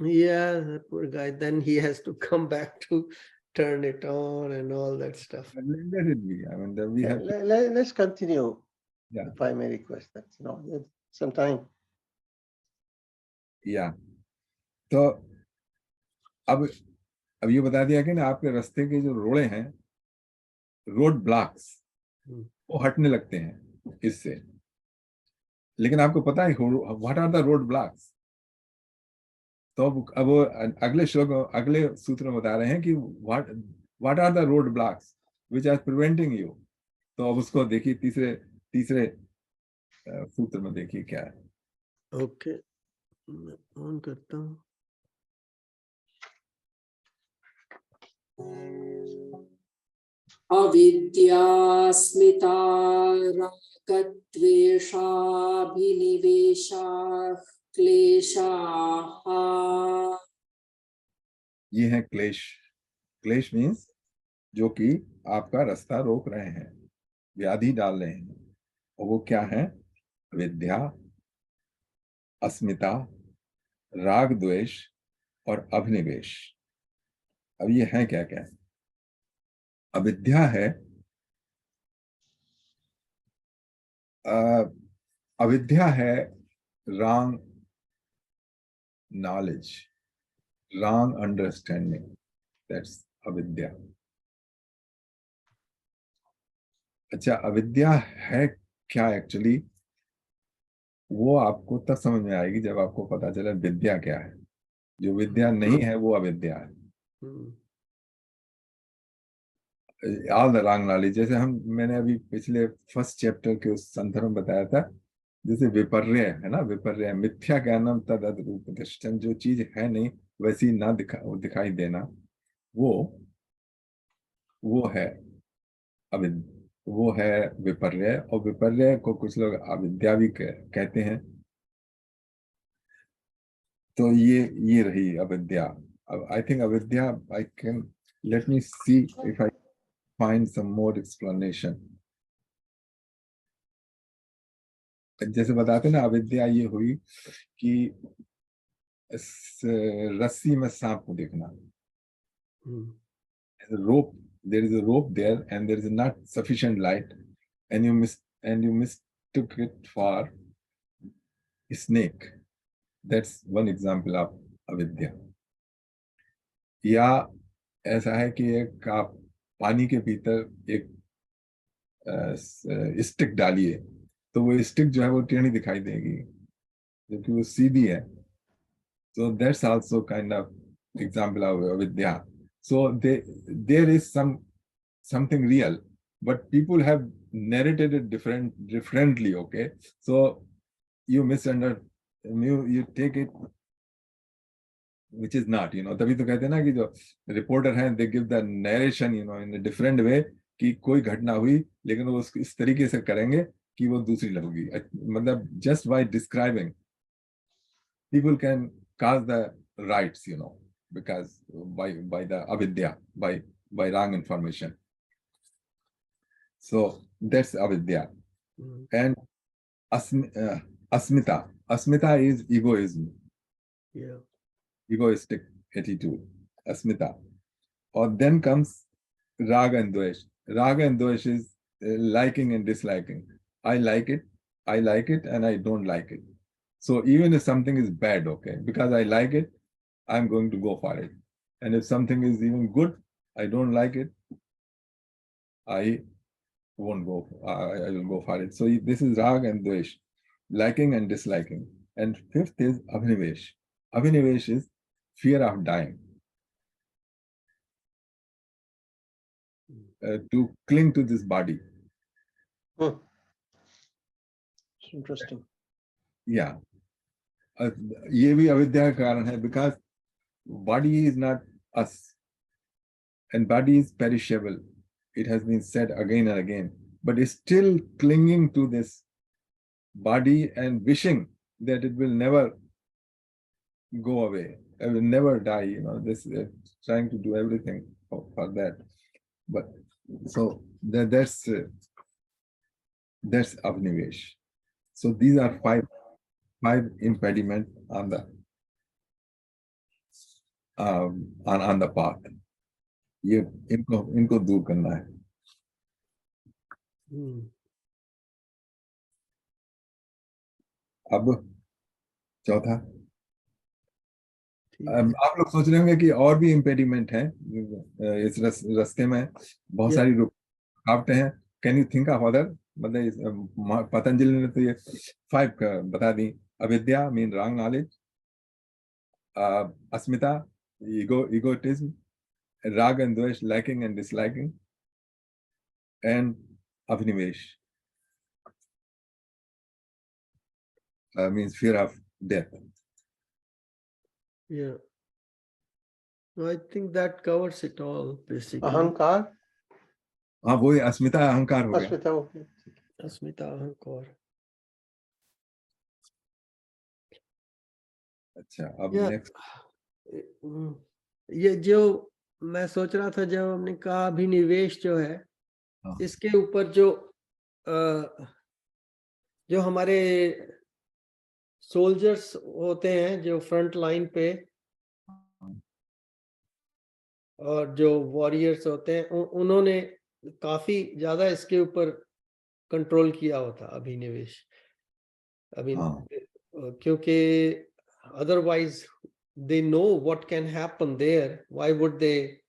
[SPEAKER 1] Yeah, that poor guy. Then he has to come back to turn it on and all that stuff.
[SPEAKER 2] Let it be. I mean, then we have.
[SPEAKER 4] Let's continue.
[SPEAKER 2] Yeah.
[SPEAKER 4] If I may request that, some time.
[SPEAKER 2] या तो अब ये बता दिया कि ना आपके रास्ते के जो रोड़े हैं, रोड ब्लॉक्स, वो हटने लगते हैं इससे। लेकिन आपको पता है what are the road blocks? तो अब वो अगले श्लोक, अगले सूत्र में बता रहे हैं कि what are the road blocks which are preventing you. तो अब उसको देखिए, तीसरे सूत्र में देखिए क्या है।
[SPEAKER 1] ओके, मैं ऑन करता हूँ।
[SPEAKER 3] अविद्यास्मिता रागद्वेषाभिनिवेशाः क्लेशाः।
[SPEAKER 2] ये है क्लेश। क्लेश मीन्स जो कि आपका रास्ता रोक रहे हैं, व्याधि डाल रहे हैं। और वो क्या है? विद्या, अस्मिता, राग द्वेष और अभिनिवेश। अब ये है क्या क्या? अविद्या है, अविद्या है wrong knowledge, wrong understanding. That's अविद्या। अच्छा, अविद्या है क्या एक्चुअली? वो आपको तब समझ में आएगी जब आपको पता चले विद्या क्या है। जो विद्या नहीं है वो अविद्या है। ऑल द रॉन्ग नॉलेज, जैसे मैंने अभी पिछले फर्स्ट चैप्टर के उस संदर्भ में बताया था, जैसे विपर्य है ना, विपर्य मिथ्या ज्ञानम तद अद्रूप दृष्टम, जो चीज है नहीं वैसी ना दिखाई देना, वो है वो है विपर्य। और विपर्य को कुछ लोग अविद्या भी कहते हैं। तो ये रही अविद्या। आई थिंक अविद्या, I can let me see if I find some more explanation. जैसे बताते ना, अविद्या ये हुई कि रस्सी में सांप को देखना। rope, there is a rope there and there is not sufficient light and you mistook it for a snake. That's one example of अविद्या। या ऐसा है कि एक आप पानी के भीतर एक स्टिक डालिए तो वो स्टिक जो है वो टेढ़ी दिखाई देगी क्योंकि वो सीधी है। So that's also kind of example of avidya. So there is something real, but people have narrated it differently. Okay, so you misunderstand, you take it which is not, तभी तो कहते हैं ना कि जो रिपोर्टर हैं they give the narration, in a different way, कि कोई घटना हुई लेकिन वो इस तरीके से करेंगे कि वो दूसरी लगेगी। मतलब just by describing people can cause the rights, because by the avidya, by wrong information. So that's avidya. And asmita is egoism.
[SPEAKER 1] Yeah.
[SPEAKER 2] Egoistic attitude, asmita. Or then comes raga and dvesh. Raga and dvesh is liking and disliking. I like it and I don't like it. So even if something is bad, okay, because I like it, I'm going to go for it. And if something is even good, I don't like it, I won't go, I will go for it. So this is rag and dvesh, liking and disliking. And fifth is abhinivesh. Abhinivesh is fear of dying. To cling to this body.
[SPEAKER 4] Interesting.
[SPEAKER 2] Yeah. ये भी अविद्या का कारण है, because body is not us and body is perishable. It has been said again and again, but it's still clinging to this body and wishing that it will never go away, it will never die. This trying to do everything for that. But so that's Abhinivesh. So these are 5 5 impediment on the on the path. ये इनको दूर करना है. अब चौथा, आप लोग सोच रहे होंगे कि और भी इम्पेडिमेंट है इस रास्ते में, बहुत सारी रुकावटें हैं. Can you think of other? मतलब पतंजलि ने तो ये 5 बता दी. अविद्या मीन रॉन्ग नॉलेज, अस्मिता egotism, राग एंड द्वेष liking and disliking, and abhinivesh means fear of death.
[SPEAKER 1] Yeah, I think that covers it all basically.
[SPEAKER 4] अहंकार,
[SPEAKER 2] हाँ वो अस्मिता अहंकार हो गया.
[SPEAKER 4] अस्मिता हो गया.
[SPEAKER 1] अस्मिता अहंकार.
[SPEAKER 2] अच्छा, अब नेक्स्ट.
[SPEAKER 1] ये जो मैं सोच रहा था, जब हमने कहा अभिनिवेश जो है, इसके ऊपर जो हमारे सोल्जर्स होते हैं जो फ्रंट लाइन पे, और जो वॉरियर्स होते हैं, उन्होंने काफी ज्यादा इसके ऊपर कंट्रोल किया होता अभिनिवेश. क्योंकि otherwise they know what can happen there. Why would they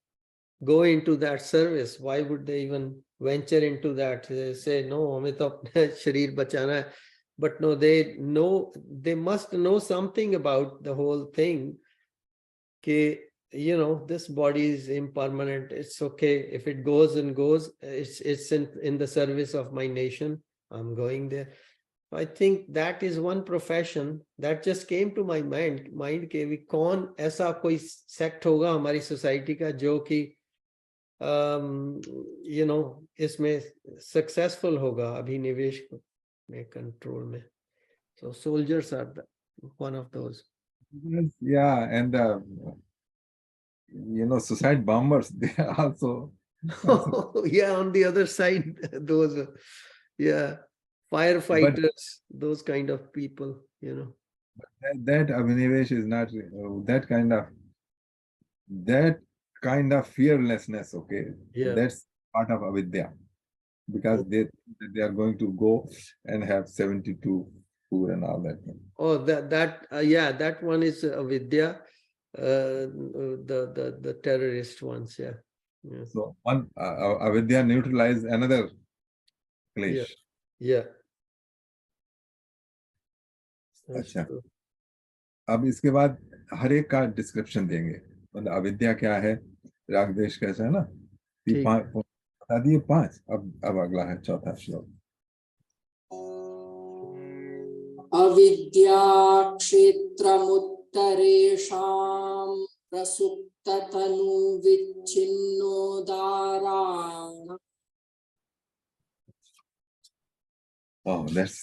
[SPEAKER 1] go into that service? Why would they even venture into that? They say, no, हमें तो अपना शरीर बचाना है. But no, they must know something about the whole thing. कि, you know, this body is impermanent. It's okay if it goes and goes. It's in the service of my nation. I'm going there. I think that is one profession that just came to my mind कि भी कौन ऐसा कोई sect होगा हमारी society का जो कि you know इसमें सक्सेसफुल होगा अभिनिवेश में कंट्रोल में. So soldiers are one of those.
[SPEAKER 2] Yeah, and you know, suicide bombers, they are also.
[SPEAKER 1] Yeah, on the other side, those, yeah, firefighters, those kind of people, you know.
[SPEAKER 2] That Abhinivesh is not that kind of fearlessness. Okay,
[SPEAKER 1] Yeah,
[SPEAKER 2] that's part of avidya, because they are going to go and have 72 food and all that.
[SPEAKER 1] Oh, yeah, that one is avidya, the terrorist ones. Yeah. Yeah.
[SPEAKER 2] So one avidya neutralize another clash.
[SPEAKER 1] Yeah.
[SPEAKER 2] अच्छा, अब इसके बाद हर एक का description देंगे. मतलब अविद्या क्या है, राग द्वेष कैसा है ना, ये 5 बता दिए 5. अब अगला है चौथा श्लोक.
[SPEAKER 3] अविद्या क्षेत्रमुत्तरेषां प्रसुप्ततनु विच्छिन्नोदाराः.
[SPEAKER 2] Oh, that's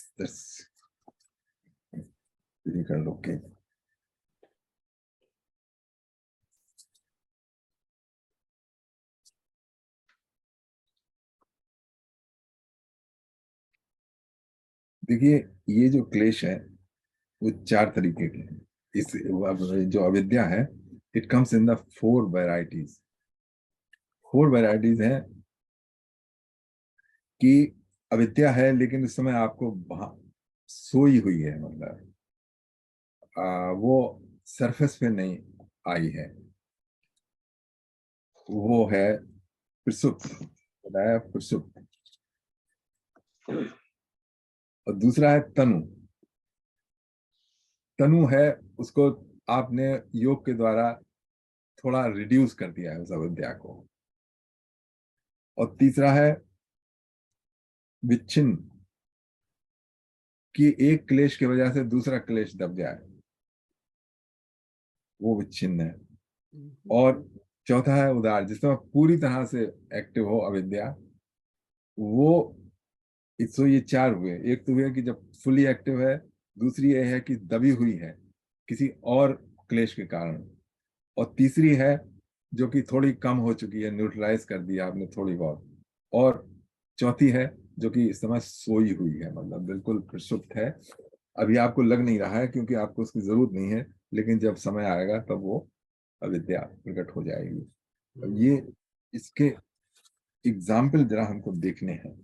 [SPEAKER 2] difficult. Okay. देखिए, ये जो क्लेश है वो 4 तरीके के हैं. इस जो अविद्या है, it comes in the 4 varieties. 4 varieties हैं कि अविद्या है लेकिन इस समय आपको सोई हुई है, मतलब वो सरफेस पे नहीं आई है. वो है प्रसुप्त, बताया प्रसुप्त. और दूसरा है तनु. तनु है, उसको आपने योग के द्वारा थोड़ा रिड्यूस कर दिया है उस अविद्या को. और तीसरा है विच्छिन्न, कि एक क्लेश की वजह से दूसरा क्लेश दब जाए, वो विच्छिन्न है. और चौथा है उदार, जिसमें पूरी तरह से एक्टिव हो अविद्या, वो. तो ये 4 हुए. एक तो हुए कि जब फुली एक्टिव है, दूसरी ये है कि दबी हुई है किसी और क्लेश के कारण, और तीसरी है जो कि थोड़ी कम हो चुकी है, न्यूट्रलाइज कर दिया आपने थोड़ी बहुत, और चौथी है जो कि इस समय सोई हुई है, मतलब बिल्कुल प्रसुप्त है, अभी आपको लग नहीं रहा है क्योंकि आपको उसकी जरूरत नहीं है, लेकिन जब समय आएगा तब वो अविद्या प्रकट हो जाएगी। अब ये इसके एग्जाम्पल जरा हमको देखने हैं।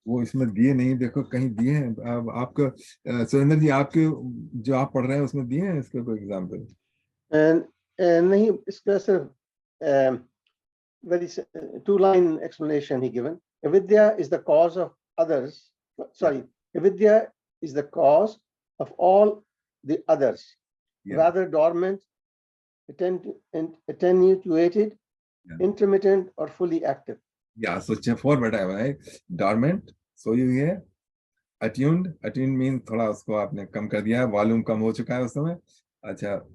[SPEAKER 2] वो इसमें दिए नहीं, देखो कहीं दिए हैं। अब आपका सुरेंद्र जी, आपके जो आप पढ़ रहे हैं उसमें दिए हैं इसके कोई एग्जाम्पल?
[SPEAKER 4] नहीं, इसका सिर्फ very 2-line explanation he given. Avidya is the cause of others. Sorry, avidya is the cause of all the others, rather dormant, attenuated, intermittent, or fully active.
[SPEAKER 2] Yeah, so four बताया हुआ है। Dormant, सोई हुई है। Attuned means थोड़ा उसको आपने कम कर दिया है, वॉल्यूम कम हो चुका है उस समय। अच्छा,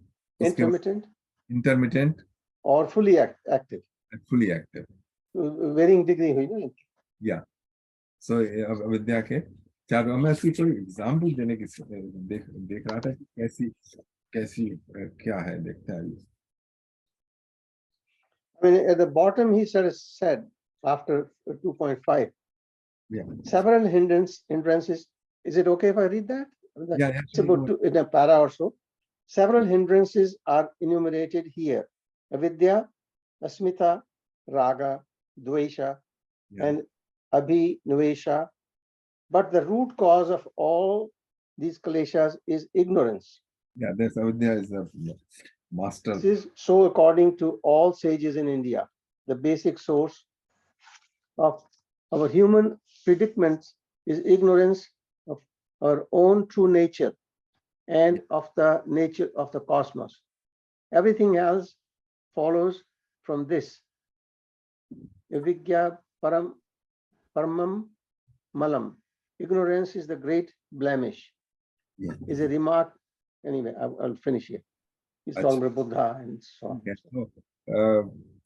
[SPEAKER 2] intermittent
[SPEAKER 4] or fully active.
[SPEAKER 2] Fully active.
[SPEAKER 4] Varying degree हुई ना?
[SPEAKER 2] Yeah. So अविद्या के चार, मैं इसकी कोई एग्जाम्पल देने की देख रहा था कि कैसी क्या है, देखते हैं।
[SPEAKER 4] I mean, at the bottom he said after 2.5, several hindrances. Is it okay if I read that?
[SPEAKER 2] Yeah.
[SPEAKER 4] It's about in a para or so. Several hindrances are enumerated here: avidya, asmita, raga, dvesha, and abhinivesha. But the root cause of all these kleshas is ignorance.
[SPEAKER 2] Yeah, this avidya is the master.
[SPEAKER 4] This is so according to all sages in India. The basic source of our human predicaments is ignorance of our own true nature and of the nature of the cosmos. Everything else follows from this. Avigya paramam malam. Ignorance is the great blemish. Is a remark. Anyway, I'll finish here. He's talking about Buddha and so on.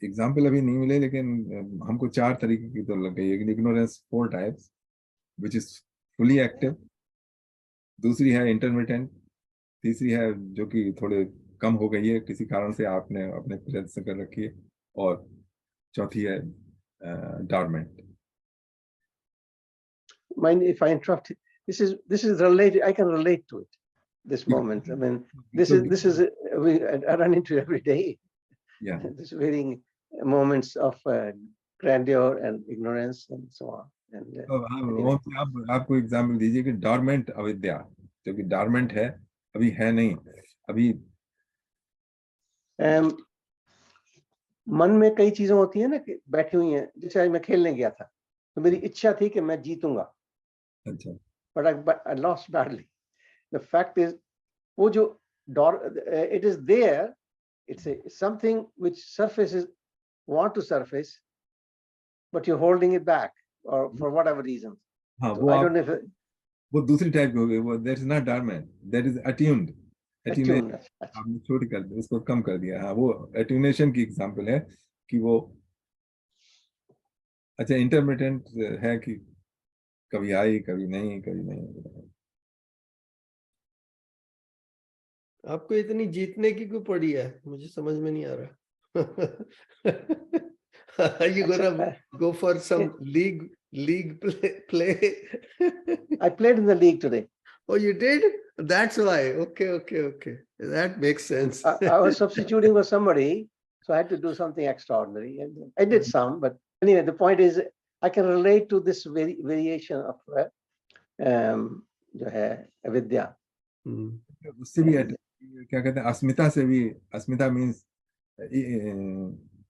[SPEAKER 2] Example अभी नहीं मिले, लेकिन हमको चार तरीके की तो लग गई। Ignorance 4 types, which is fully active. दूसरी है इंटरमिटेंट। तीसरी है जो कि थोड़े कम हो गई है, किसी कारण से आपने अपने प्रयत्न कर रखी है। और चौथी है dormant.
[SPEAKER 4] Mind if I interrupt? This is related. I can relate to it. This moment. I mean, this is I run into it every day.
[SPEAKER 2] Yeah.
[SPEAKER 4] This varying moments of grandeur and ignorance and so on. And
[SPEAKER 2] आपको example दीजिए कि dormant अविद्या, जो कि dormant है, अभी है नहीं, अभी
[SPEAKER 4] मन में कई चीजें होती है ना कि बैठी हुई हैं। जैसे आज मैं खेलने गया था तो मेरी इच्छा थी कि मैं जीतूंगा।
[SPEAKER 2] अच्छा।
[SPEAKER 4] But I lost badly. The fact is, वो जो it is there. It's something which surfaces, want to surface, but you're holding it back, or for whatever reason.
[SPEAKER 2] हाँ,
[SPEAKER 4] so I don't know if
[SPEAKER 2] वो दूसरी type की हो गई। वो that is not dormant, that is attuned. आपने छोटी कर दिया, उसको कम कर दिया। हाँ, वो attenuation की एग्जांपल है कि वो अच्छा इंटरमिटेंट है कि कभी आई, कभी नहीं, कभी नहीं।
[SPEAKER 1] आपको इतनी जीतने की क्यों पड़ी है, मुझे समझ में नहीं आ रहा। You gonna go for some league play?
[SPEAKER 4] I played in the league today.
[SPEAKER 1] Oh, you did? That's why. Okay. That makes sense.
[SPEAKER 4] I was substituting for somebody, so I had to do something extraordinary. And I did some, but anyway, the point is, I can relate to this variation of जो है अविद्या।
[SPEAKER 2] उससे भी क्या कहते हैं, अस्मिता से भी, अस्मिता मीन्स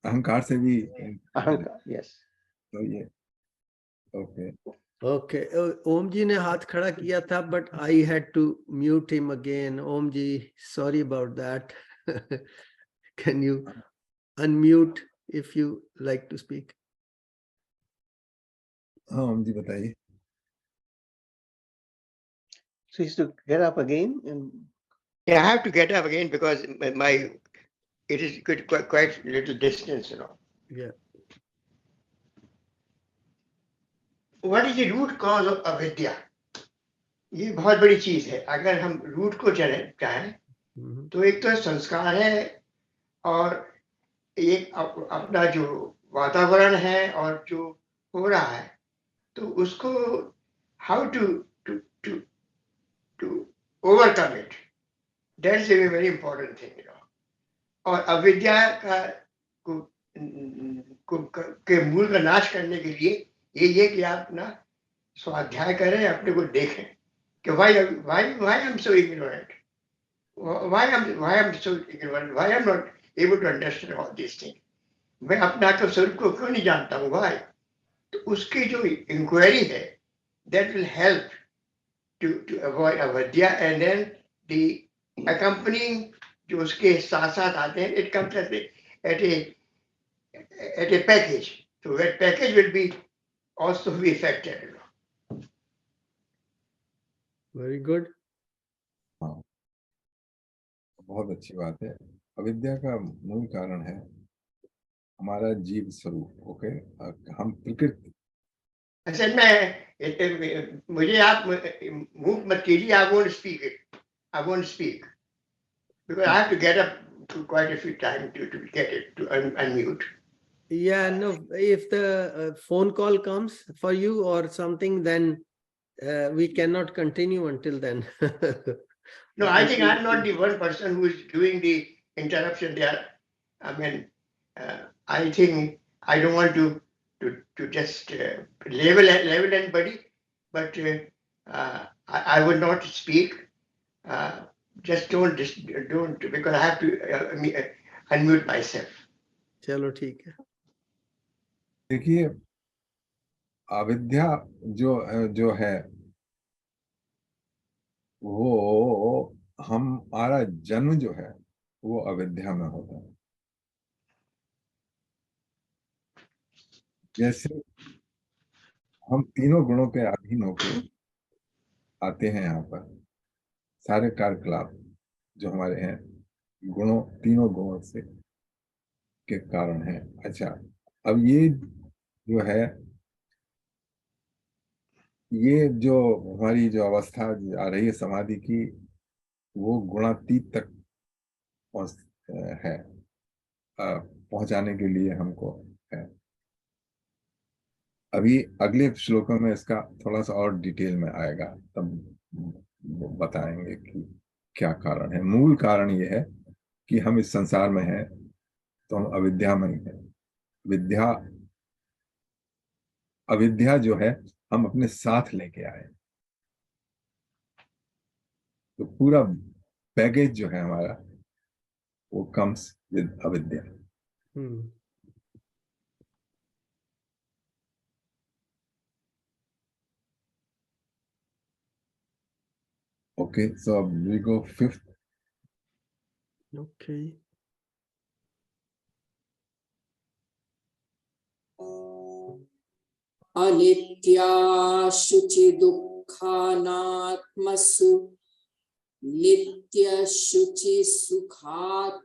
[SPEAKER 2] अहंकार से भी
[SPEAKER 4] अहंकार। यस,
[SPEAKER 2] तो ये
[SPEAKER 1] ओके। ओम जी ने हाथ खड़ा किया था, but I had to mute him again. Om ji, sorry about that. Can you unmute if you like to speak?
[SPEAKER 2] हाँ ओम जी बताइए।
[SPEAKER 4] So he's to get up again and
[SPEAKER 5] yeah, I have to get up again because it is quite little distance,
[SPEAKER 1] Yeah.
[SPEAKER 5] What is the root cause of avidya? ये बहुत बड़ी चीज है। अगर हम root को चाहें तो एक तो संस्कार है, और एक अपना जो वातावरण है और जो हो रहा है, तो उसको how to to overcome it. That's a very important thing, you know. और अविद्या के मूल का नाश करने के लिए ये कि आप ना स्वाध्याय करें, अपने को देखें कि why I'm so ignorant, why I'm so ignorant, why I'm not able to understand all these things. मैं अपने आत्म स्वरूप को क्यों नहीं जानता हूँ भाई? तो उसकी जो इंक्वायरी है, that will help to avoid avidya, and then the accompanying जो उसके साथ साथ आते हैं, it comes at a package. So that package will be also be affected. You know.
[SPEAKER 1] Very good.
[SPEAKER 2] हाँ, बहुत अच्छी बात है। अविद्या का मूल कारण है हमारा जीव स्वरूप। ओके, हम प्रकृति।
[SPEAKER 5] असल में मुझे आप मूव मत कीजिए, I won't speak it. I won't speak because I have to get up to quite a few times to get it to unmute.
[SPEAKER 1] Yeah, no, if the phone call comes for you or something, then we cannot continue until then.
[SPEAKER 5] No, I think I'm not the one person who is doing the interruption there. I mean, I think I don't want to just label anybody, but I would not speak. Just don't because I have to unmute myself.
[SPEAKER 1] चलो ठीक है।
[SPEAKER 2] देखिए, अविद्या जो है वो हमारा जन्म जो है वो अविद्या में होता है। जैसे हम तीनों गुणों के अधीन होकर आते हैं यहाँ पर, सारे कार्यकलाप जो हमारे हैं तीनों गुणों से के कारण है। अच्छा, अब ये जो है, ये जो हमारी जो अवस्था आ रही है समाधि की, वो गुणातीत तक पहुंचाने के लिए हमको है। अभी अगले श्लोकों में इसका थोड़ा सा और डिटेल में आएगा, तब बताएंगे कि क्या कारण है। मूल कारण ये है कि हम इस संसार में हैं तो हम अविद्या में ही हैं। अविद्या जो है हम अपने साथ लेके आए, तो पूरा बैगेज जो है हमारा वो कम्स विद अविद्या। Okay, so we go fifth.
[SPEAKER 1] Okay.
[SPEAKER 3] अनित्या शुचि दुःखानात्मसु नित्य शुचि सुखात्मख्यातिरविद्या।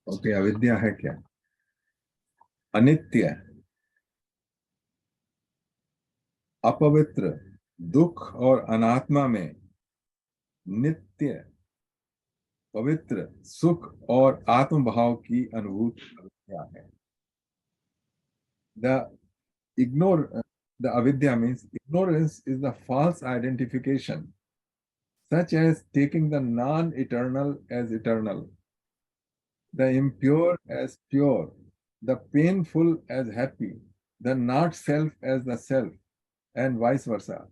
[SPEAKER 2] ओके, अविद्या है क्या? अनित्य, अपवित्र, दुख और अनात्मा में नित्य, पवित्र, सुख और आत्मभाव की अनुभूति अविद्या है। The avidya means ignorance is the false identification, such as taking the non-eternal as eternal, the impure as pure, the painful as happy, the not self as the self, and vice versa,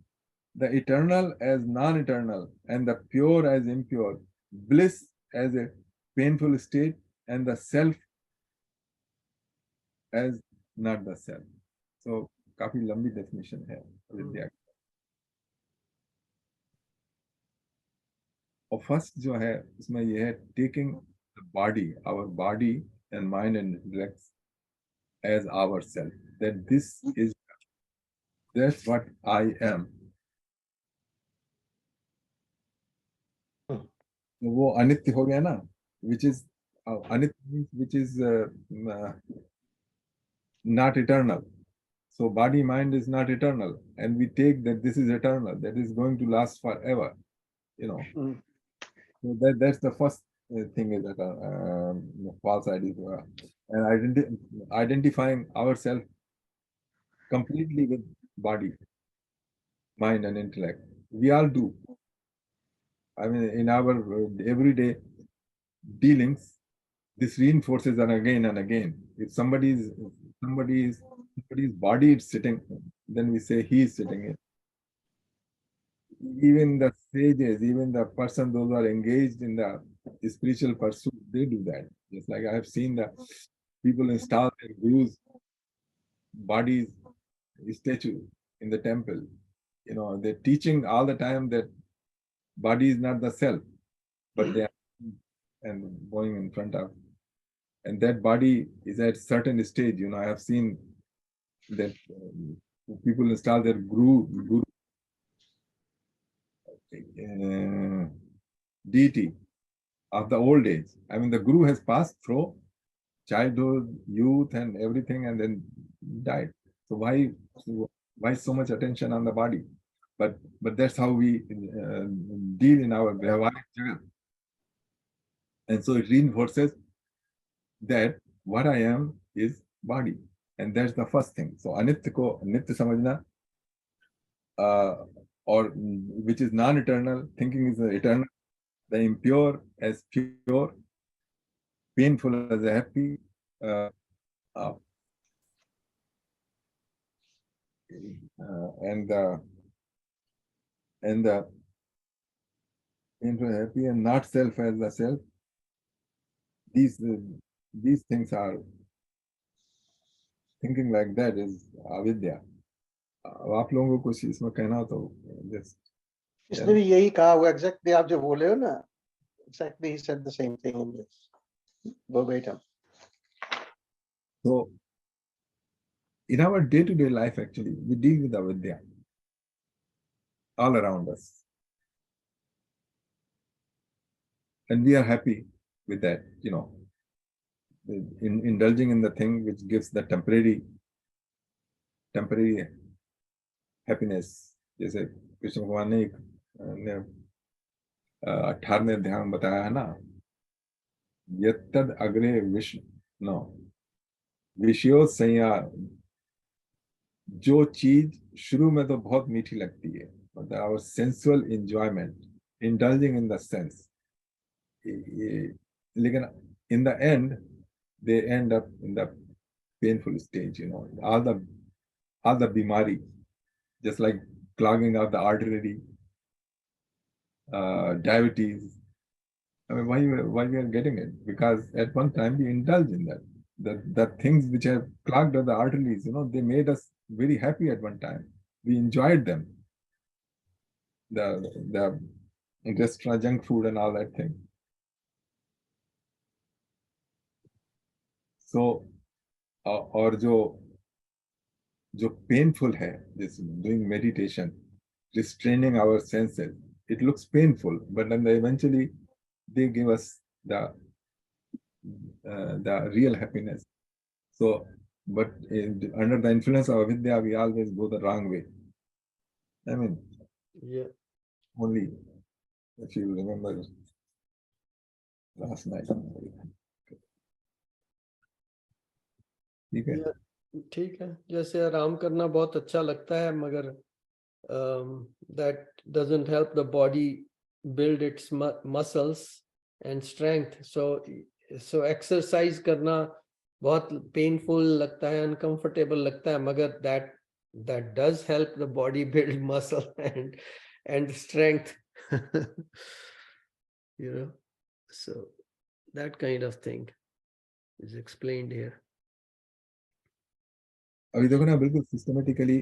[SPEAKER 2] the eternal as non-eternal, and the pure as impure, bliss as a painful state, and the self as not the self. So काफी लंबी definition है अविद्या की। और first जो है उसमें ये है taking the body, our body and mind and intellect as our self, that this is that's what I am. तो वो अनित्य हो गया ना, which is अनित्य, which is not eternal. So body mind is not eternal, and we take that this is eternal, that is going to last forever, you know. So that's the first thing is that false ideas and identifying ourselves completely with body, mind, and intellect. We all do. I mean, in our everyday dealings, this reinforces again and again. If somebody's body is sitting, then we say he is sitting in. Even the sages, even the person, those who are engaged in the spiritual pursuit, they do that. Just like I have seen the people install their gurus' bodies, statue in the temple. You know, they're teaching all the time that body is not the self, but they are and going in front of, and that body is at certain stage. You know, I have seen that people install their guru deity of the old age. I mean, the guru has passed through childhood, youth, and everything, and then died. So why so much attention on the body? But that's how we deal in our Vyavaharic Jagat. And so it reinforces that what I am is body, and that's the first thing. So anitya ko nitya samajhna, or which is non-eternal, thinking is eternal, the impure as pure, painful as happy, and the painful, happy, and not self as the self. These things are thinking like that is avidya. अब आप लोगों को कुछ इसमें कहना हो तो just
[SPEAKER 4] इसने भी यही कहा, वो exactly आप जो बोले हो ना, exactly he said the same thing in this verbatim.
[SPEAKER 2] So in our day-to-day life, actually, we deal with avidya all around us. And we are happy with that, you know, indulging in the thing which gives the temporary happiness. जैसे कृष्ण भगवान ने 18वें अध्याय में बताया है ना, यत्तद अग्रे विषयो संया, जो चीज शुरू में तो बहुत मीठी लगती है, मतलब our sensual enjoyment, indulging in the sense, लेकिन in the end they end up in the painful stage, you know, all the bimari, just like clogging of the artery, diabetes. I mean, why we are getting it? Because at one time we indulge in that. The things which have clogged the arteries, you know, they made us very happy at one time. We enjoyed them. The restaurant junk food and all that thing. So, और जो painful है, this doing meditation, restraining our senses, it looks painful, but then eventually they give us the real happiness. So, but under the influence of avidya, we always go the wrong way. I mean,
[SPEAKER 1] yeah,
[SPEAKER 2] only if you remember last night. ठीक है,
[SPEAKER 1] ठीक है. जैसे आराम करना बहुत अच्छा लगता है, मगर that doesn't help the body build its muscles and strength. So exercise करना बहुत painful लगता है, uncomfortable लगता है, मगर that does help the body build muscle and strength. You know, so that kind of thing is explained here.
[SPEAKER 2] अभी देखो ना, बिल्कुल सिस्टमेटिकली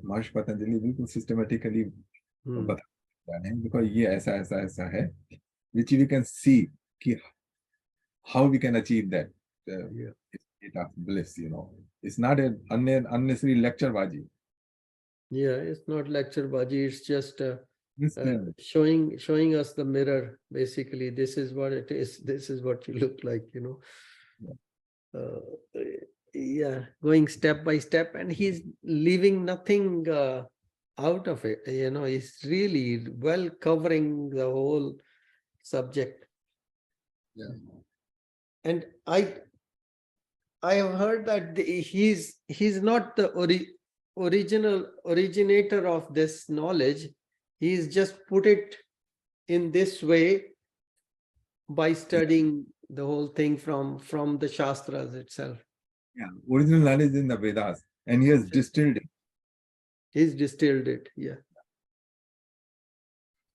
[SPEAKER 2] महर्षि पतंजलि बिल्कुल सिस्टमेटिकली बता रहे हैं, देखो ये ऐसा ऐसा ऐसा है, which we can see कि how we can achieve that state of bliss, you know. It's not an unnecessary lecture baji.
[SPEAKER 1] Yeah, it's not lecture baji, it's just showing us the mirror. Basically, this is what it is, this is what you look like, you know. Yeah, going step by step, and he's leaving nothing out of it, you know. He's really well covering the whole subject.
[SPEAKER 2] Yeah.
[SPEAKER 1] And I have heard that he's not the originator of this knowledge. He's just put it in this way by studying the whole thing from the Shastras itself.
[SPEAKER 2] Yeah, original knowledge in the Vedas, and he has distilled it.
[SPEAKER 1] He's distilled it, yeah.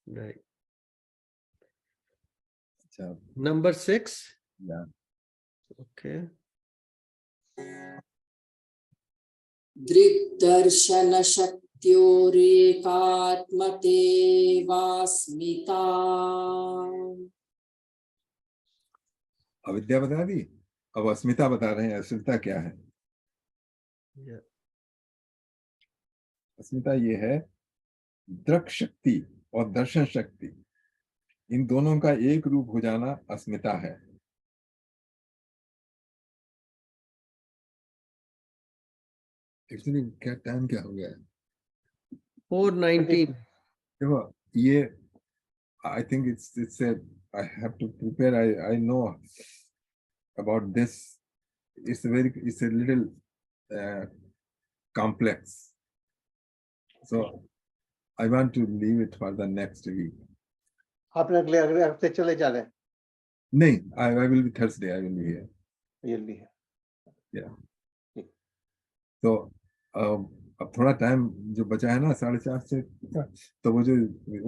[SPEAKER 1] Right.
[SPEAKER 2] अच्छा,
[SPEAKER 1] Number 6.
[SPEAKER 2] yeah.
[SPEAKER 1] Okay.
[SPEAKER 3] दृग्दर्शन शक्त्योरेकात्मते वास्मिता
[SPEAKER 2] अविद्या बता दी, अब अस्मिता बता रहे हैं। अस्मिता क्या है?
[SPEAKER 1] Yeah.
[SPEAKER 2] अस्मिता ये है दृक् शक्ति और दर्शन शक्ति, इन दोनों का एक रूप हो जाना अस्मिता है। एक्चुअली क्या टाइम क्या हो गया है?
[SPEAKER 1] 4:19.
[SPEAKER 2] देखो ये I think it's a I have to prepare. I know about this. It's a little complex. So I want to leave it for the next week.
[SPEAKER 4] आपने अगले हफ्ते चले जा रहे हैं?
[SPEAKER 2] नहीं, I will be Thursday. I will be here.
[SPEAKER 4] You'll be here.
[SPEAKER 2] Yeah. तो अब थोड़ा टाइम जो बचा है ना 4:30 से, तो वो जो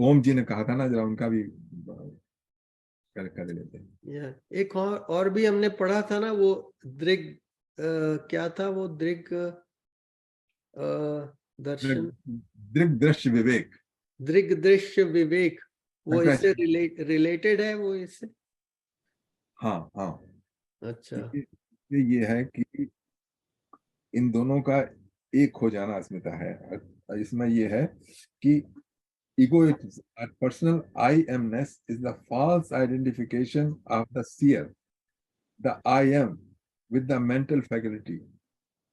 [SPEAKER 2] ओम जी ने कहा था ना, जरा उनका भी कर लेते हैं।
[SPEAKER 1] Yeah. एक और भी हमने पढ़ा था ना, वो दृग क्या था वो? दृग दर्शन,
[SPEAKER 2] दृग दृश्य विवेक,
[SPEAKER 1] दृग दृश्य विवेक, वो इससे रिलेटेड है वो इससे?
[SPEAKER 2] हाँ हाँ।
[SPEAKER 1] अच्छा।
[SPEAKER 2] ये है कि इन दोनों का एक हो जाना अस्मिता है। इसमें ये है कि egoism, personal I-amness is the false identification of the seer, the I am, with the mental faculty,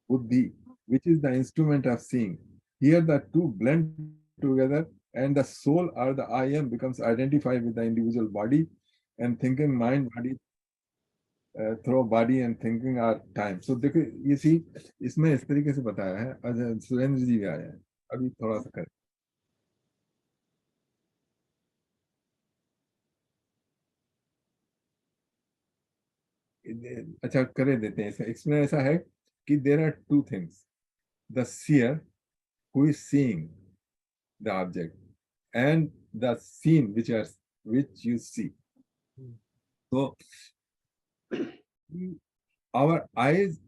[SPEAKER 2] buddhi, which is the instrument of seeing. Here the two blend together, and the soul or the I am becomes identified with the individual body, and thinking mind, body, through body and thinking are time. So देखो ये सी इसमें इस तरीके से बताया है। आज सुरेंद्र जी भी आए हैं, अभी थोड़ा सा करें। अच्छा करे देते हैं। इसमें ऐसा है कि there are two things: the seer who is seeing the object and the seen which you see. So our eyes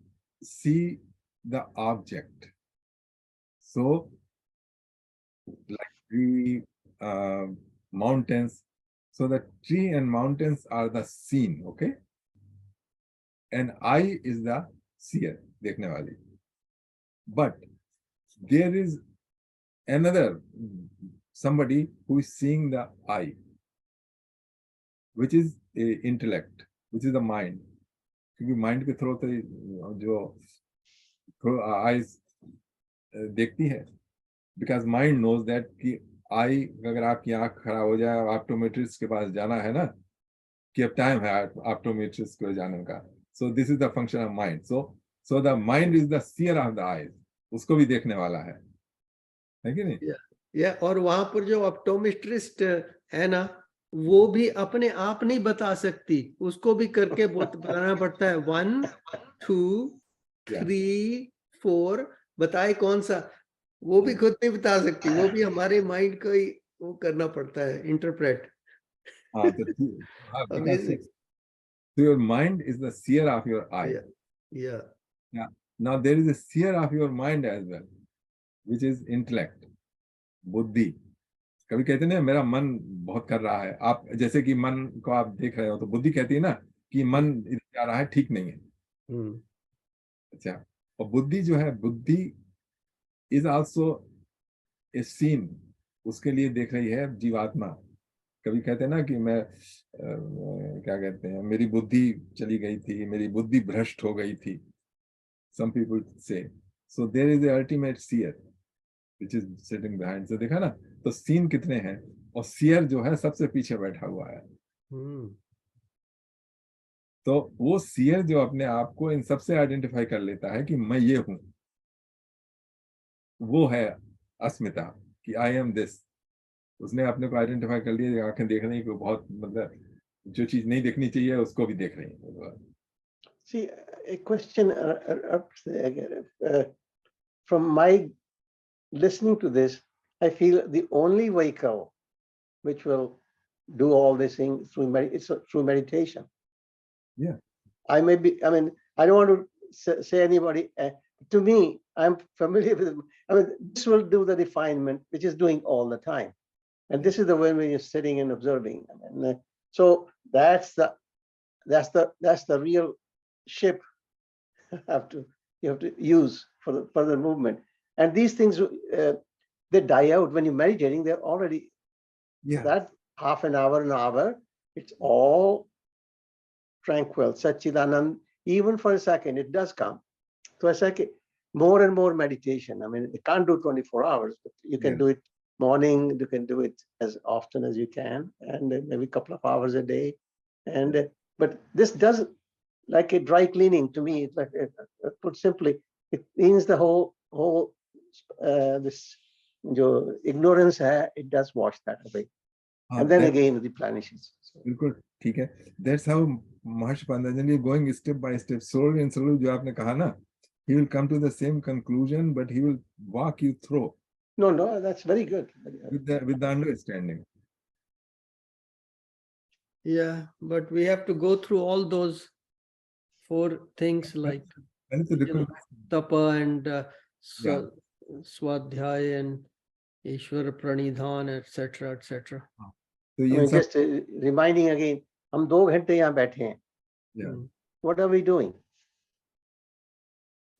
[SPEAKER 2] see the object. So like tree, mountains. So the tree and mountains are the seen, okay? And I is the seer, देखने वाली. But there is another somebody who is seeing the I, which is a intellect, which is the mind. क्योंकि mind के through से जो eyes देखती है, because mind knows that कि I, अगर आपकी आंख खराब हो जाए, ऑप्टोमेट्रिस्ट के पास जाना है ना, कि अब टाइम है ऑप्टोमेट्रिस्ट को जाने का. So this is the function of mind. So the mind is the seer of the eyes. उसको भी देखने वाला है कि नहीं?
[SPEAKER 1] या और वहां पर जो ऑप्टोमेट्रिस्ट है ना, वो भी अपने आप नहीं बता सकती, उसको भी करके बताना पड़ता है. 1 2 3 4 बताए कौन सा, वो भी खुद नहीं बता सकती, वो भी हमारे माइंड को ही वो करना पड़ता है, इंटरप्रेट.
[SPEAKER 2] हाँ, because your mind is the seer of your eye.
[SPEAKER 1] Yeah.
[SPEAKER 2] Now there is a seer of your mind as well, which is intellect, बुद्धि. कभी कहते हैं मेरा मन बहुत कर रहा है, आप जैसे कि मन को आप देख रहे हो तो बुद्धि कहती है ना कि मन इधर जा रहा है, ठीक नहीं है. अच्छा, और बुद्धि जो है, बुद्धि is also a seen, उसके लिए देख रही है जीवात्मा. कभी कहते हैं ना कि मैं क्या कहते हैं, मेरी बुद्धि चली गई थी, मेरी बुद्धि भ्रष्ट हो गई थी. Some people say. So there is the ultimate seer which is sitting behind. So देखा ना, तो सीन कितने हैं, और सीयर जो है सबसे पीछे बैठा हुआ है.
[SPEAKER 1] हम्म
[SPEAKER 2] तो वो सीयर जो अपने आप को इन सबसे आइडेंटिफाई कर लेता है कि मैं ये हूं, वो है अस्मिता, कि आई एम दिस। उसने अपने को आइडेंटिफाई कर लिया, आंखें देख रही को बहुत, मतलब जो चीज नहीं देखनी चाहिए उसको भी देख रही है।
[SPEAKER 4] See, a question from my listening to this, I feel the only vehicle which will do all these things it's through meditation.
[SPEAKER 2] Yeah.
[SPEAKER 4] I mean, I don't want to say anybody. To me, I'm familiar with. I mean, this will do the refinement, which is doing all the time, and this is the way when you're sitting and observing. I mean, so that's the real ship you have to use for the movement. And these things they die out when you're meditating. They're already that half an hour, it's all tranquil, Satchidanand. Even for a second, it does come. So a second, more and more meditation. I mean, you can't do 24 hours, but you can do it morning. You can do it as often as you can, and maybe a couple of hours a day. And but this does, like a dry cleaning to me. It's like, put simply, it means the whole this your ignorance, it does wash that away, and then again it replenishes.
[SPEAKER 2] बिल्कुल ठीक है। That's how Maharshi Patanjali going step by step, slowly and slowly, जो आपने कहा ना, he will come to the same conclusion, but he will walk you through.
[SPEAKER 4] No, that's very good.
[SPEAKER 2] With the understanding.
[SPEAKER 1] Yeah, but we have to go through all those 4 things like tapa and swadhyay and Ishwara Pranidhan, etc., etc.
[SPEAKER 2] तो
[SPEAKER 4] I
[SPEAKER 2] ये
[SPEAKER 4] mean,
[SPEAKER 2] सब,
[SPEAKER 4] just reminding again, हम 2 घंटे यहाँ बैठे हैं. What are we doing?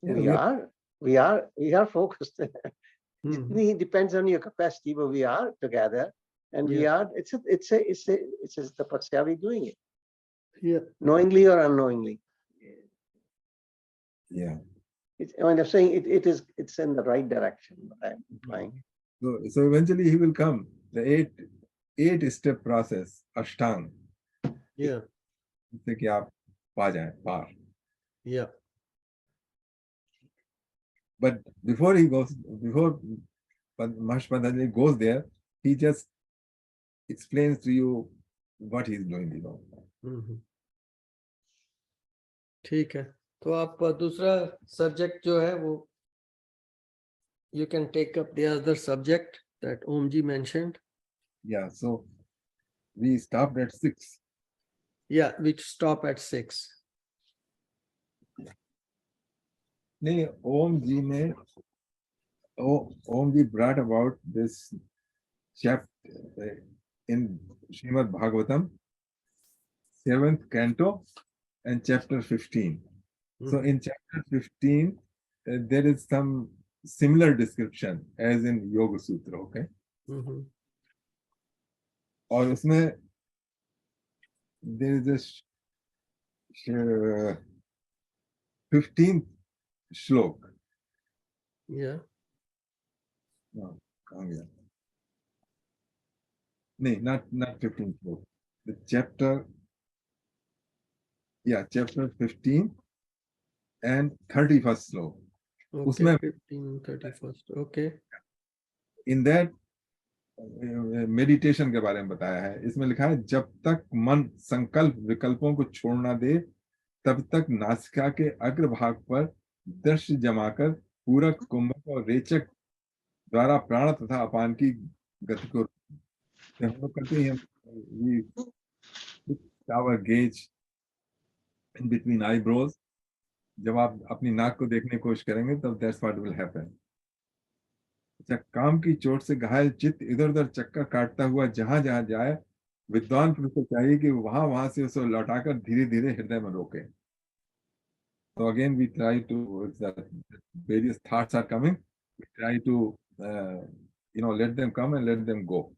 [SPEAKER 4] We are focused. It depends on your capacity, but we are together, and we are. It's the tapasya we're doing it.
[SPEAKER 1] Yeah.
[SPEAKER 4] Knowingly or unknowingly.
[SPEAKER 2] Yeah.
[SPEAKER 4] I mean, I'm saying it's in the right direction. I'm implying.
[SPEAKER 2] So eventually he will come. The 8-step process, Ashtang.
[SPEAKER 1] Yeah.
[SPEAKER 2] जिससे कि आप पा जाए पार.
[SPEAKER 1] Yeah.
[SPEAKER 2] But before Maharishi Patanjali goes there, he just explains to you what he's doing.
[SPEAKER 1] ठीक है, तो आप दूसरा सब्जेक्ट जो है वो you can take up the other subject that Om ji mentioned.
[SPEAKER 2] Yeah, so we stopped at 6.
[SPEAKER 1] Yeah, we stop at 6.
[SPEAKER 2] नहीं, Om ji brought about this chapter in Srimad Bhagavatam, 7th canto and chapter 15. So in chapter 15, there is some similar description as in Yoga Sutra, okay? और उसमें there is a 15th श्लोक.
[SPEAKER 1] Yeah.
[SPEAKER 2] No, कहाँ गया? नहीं, not 15th श्लोक. The chapter 15 and 31st श्लोक.
[SPEAKER 1] Okay,
[SPEAKER 2] उसमें
[SPEAKER 1] 15, 31st. Okay.
[SPEAKER 2] In that meditation के बारे में बताया है. इसमें लिखा है, जब तक मन संकल्प विकल्पों को छोड़ना दे, तब तक नासिका के अग्रभाग पर दृश्य जमाकर पूरक, कुंभक और रेचक द्वारा प्राण तथा अपान की गति को हम लोग करते हैं. our gaze in between eyebrows. जब आप अपनी नाक को देखने की कोशिश करेंगे तब that's what will happen. अच्छा, काम की चोट से घायल चित्त इधर उधर चक्कर काटता हुआ जहां जहां जाए, विद्वान पुरुष को चाहिए कि वहां से उसे लौटाकर धीरे धीरे हृदय में रोके. So again we try to, if the various thoughts are coming, we try to let them come and let them go.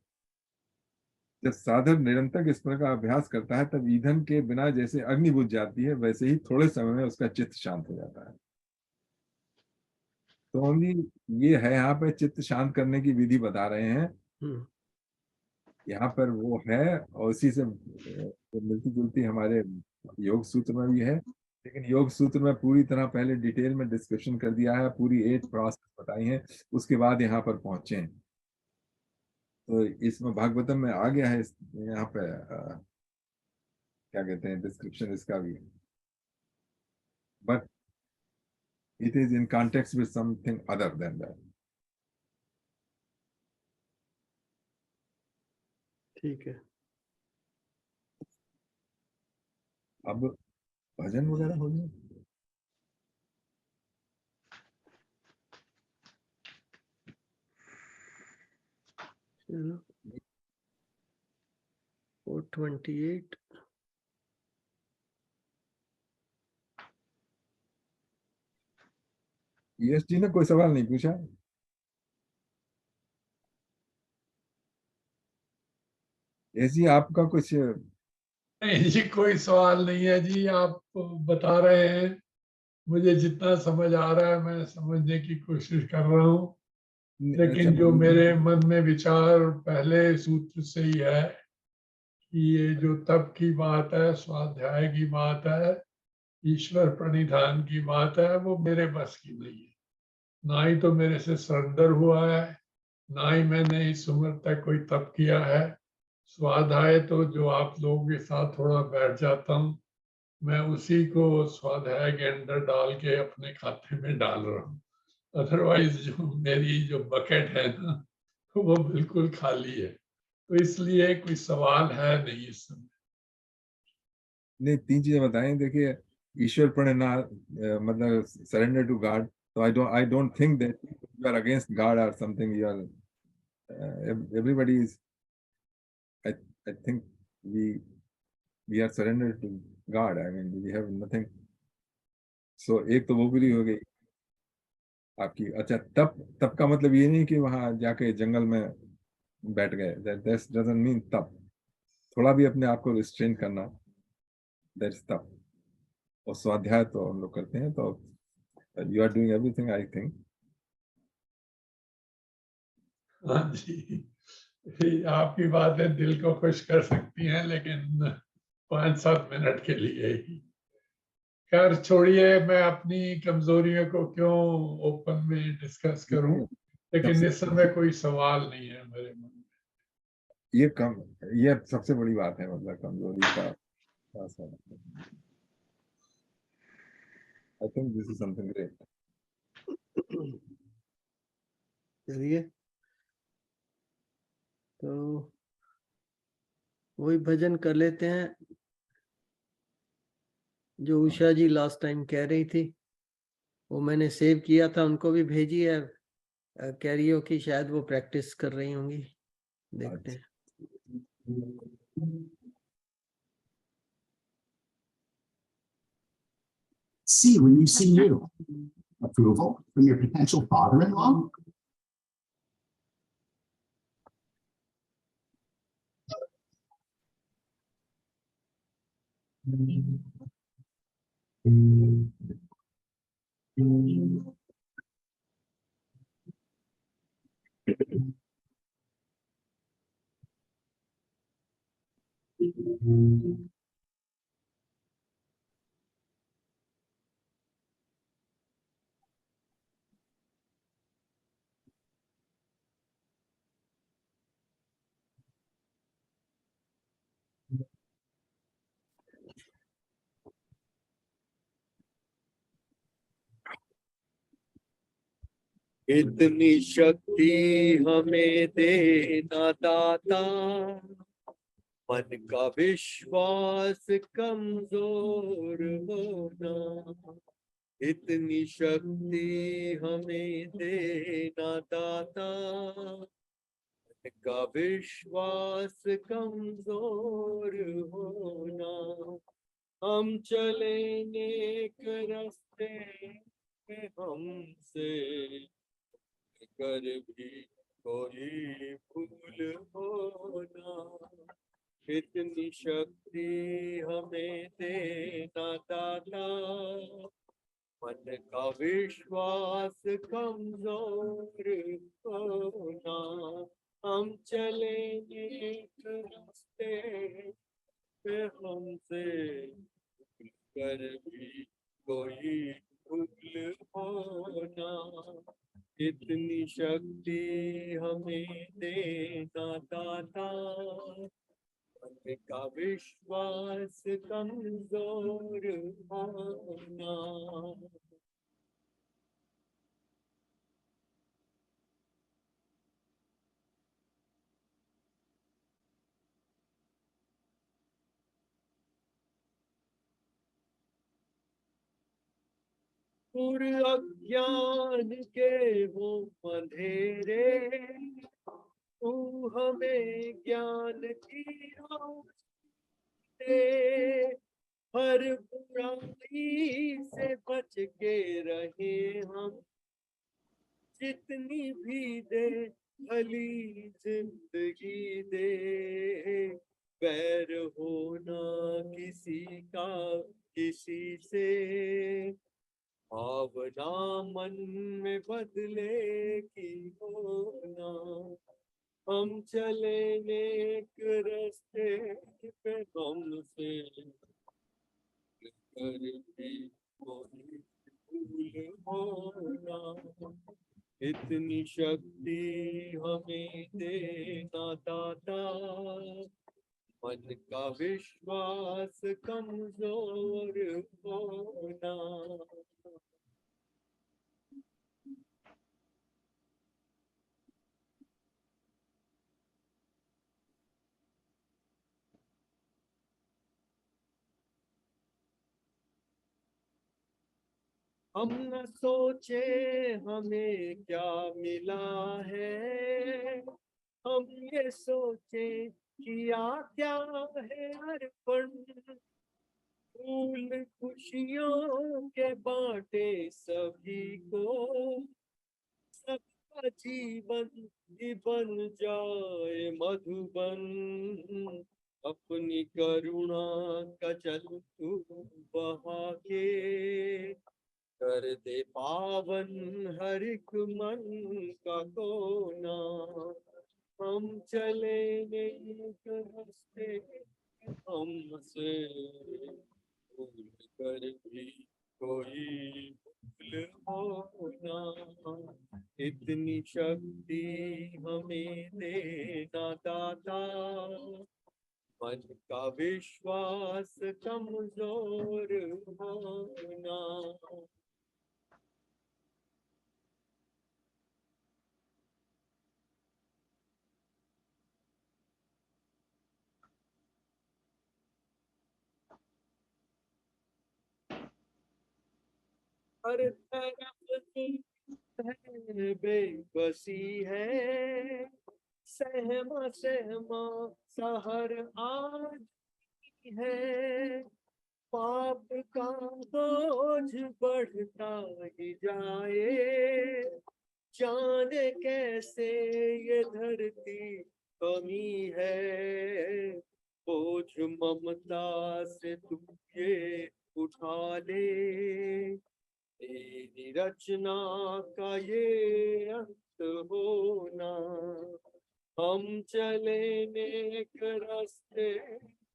[SPEAKER 2] जब साधक निरंतर इस प्रकार का अभ्यास करता है, तब ईंधन के बिना जैसे अग्नि बुझ जाती है, वैसे ही थोड़े समय में उसका चित्त शांत हो जाता है. तो ये है, यहाँ पे चित्त शांत करने की विधि बता रहे हैं. यहाँ पर वो है और उसी से मिलती जुलती हमारे योग सूत्र में भी है, लेकिन योग सूत्र में पूरी तरह पहले डिटेल में डिस्कशन कर दिया है, पूरी 8 प्रोसेस बताई हैं, उसके बाद यहाँ पर पहुंचे हैं। तो इसमें भागवतम में आ गया है, यहाँ पे क्या कहते हैं डिस्क्रिप्शन इसका भी, but it is in context with something other than that.
[SPEAKER 1] ठीक है।
[SPEAKER 2] अब भजन वगैरह हो गया।
[SPEAKER 1] चलो 428।
[SPEAKER 2] यस जी ने कोई सवाल नहीं पूछा। यस जी आपका कुछ
[SPEAKER 6] नहीं जी, कोई सवाल नहीं है जी, आप बता रहे हैं, मुझे जितना समझ आ रहा है मैं समझने की कोशिश कर रहा हूँ, लेकिन जो मेरे मन में विचार पहले सूत्र से ही है कि ये जो तप की बात है, स्वाध्याय की बात है, ईश्वर प्रणिधान की बात है, वो मेरे बस की नहीं है। ना ही तो मेरे से सरेंडर हुआ है, ना ही मैंने इस उम्र तक कोई तप किया है। स्वाध्याय तो जो आप लोगों के साथ थोड़ा बैठ जाता हूँ, मैं उसी को स्वाध्याय के अंदर डाल के अपने खाते में डाल रहा हूँ। अदरवाइज जो मेरी जो बकेट है ना, वो बिल्कुल खाली है, तो इसलिए कोई सवाल है नहीं इस समय।
[SPEAKER 2] ने 3 चीजें बताई। देखिए ईश्वर प्रणिधान मतलब सरेंडर टू गॉड, तो I don't think that you are against God और something, you are everybody is I think we are surrendered to God. I mean we have nothing. So एक तो वो पूरी हो गई आपकी। अच्छा तप, तप का मतलब ये नहीं कि वहां जाके जंगल में बैठ गए, that doesn't mean तप। थोड़ा भी अपने आप को रिस्ट्रेन करना, दैट्स तप। और स्वाध्याय तो हम लोग करते हैं, तो you are doing everything I think.
[SPEAKER 6] हाँ जी, ये आपकी बातें दिल को खुश कर सकती हैं, लेकिन 5-7 मिनट के लिए ही। खैर छोड़िए, मैं अपनी कमजोरियों को क्यों ओपन में डिस्कस करूं, लेकिन इस समय कोई सवाल नहीं है मेरे मन में।
[SPEAKER 2] ये कम, ये सबसे बड़ी बात है, मतलब कमजोरी का। I think this is something great.
[SPEAKER 1] चलिए तो वही भजन कर लेते हैं जो उषा जी लास्ट टाइम कह रही थी, वो मैंने सेव किया था, उनको भी भेजी है। कह रही हो कि शायद वो प्रैक्टिस कर रही होंगी, देखते हैं।
[SPEAKER 7] See when you see you. Approval from your potential father-in-law?
[SPEAKER 1] इतनी शक्ति हमें देना दाता, मन का विश्वास कमजोर होना। इतनी शक्ति हमें देना दाता, मन का विश्वास कमजोर होना। हम चले नेक रास्ते में हमसे कर भी कोई भूल होना। इतनी शक्ति हमें देना दाता, मन का विश्वास कमजोर होना। हम चले एक रास्ते पे, हमसे कर भी कोई भूल होना। इतनी शक्ति हमें देना दाता, मन का विश्वास कमजोर होना। पूरे अज्ञान के हो अंधेरे, तू हमें ज्ञान की रोशनी दे। हर बुराई से बच के रहे हम, जितनी भी दे भली जिंदगी दे। बैर होना किसी का किसी से, भावना मन में बदले की होना। हम चले नेक रास्ते पे, हमसे कर भी कोई भूल होना। इतनी शक्ति हमें देना दाता, मन का विश्वास कमजोर होना। हम न सोचे हमें क्या मिला है, हम ये सोचे किया क्या है अर्पण। फूल खुशियों के बांटे सभी को, सबका जीवन ही बन जाए मधुबन। अपनी करुणा का जल तू बहा के, कर दे पावन हर एक मन का कोना। हम चले एक रास्ते, हमसे भूल कर भी कोई भूल होना। इतनी शक्ति हमें देना दाता, मन का विश्वास कमजोर होना। हर तरफ है बेबसी है, सहमा सहमा सहर आज है। पाप का बोझ बढ़ता ही जाए, जाने कैसे ये धरती कमी है। बोझ ममता से तू ये उठा ले, तेरी रचना का ये अंत होना। हम चले नेक रास्ते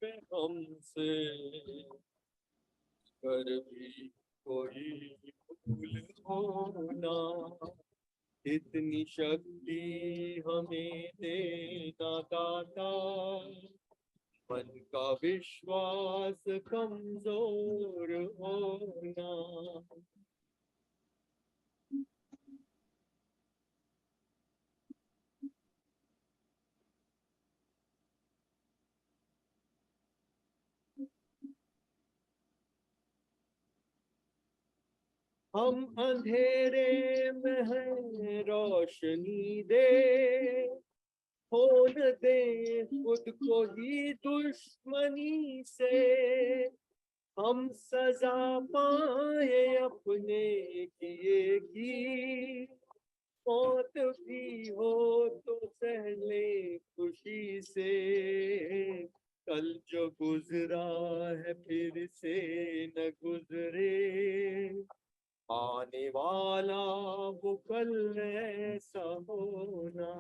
[SPEAKER 1] पे, हमसे कर भी कोई भूल होना। इतनी शक्ति हमें देना दाता, मन का विश्वास कमजोर होना। हम अंधेरे में हैं, रोशनी दे। खोल दे खुद को ही दुश्मनी से, हम सजा पाए अपने किए की। मौत भी हो तो सहले खुशी से, कल जो गुजरा है फिर से न गुजरे। आने वाला वो कल ऐसा होना।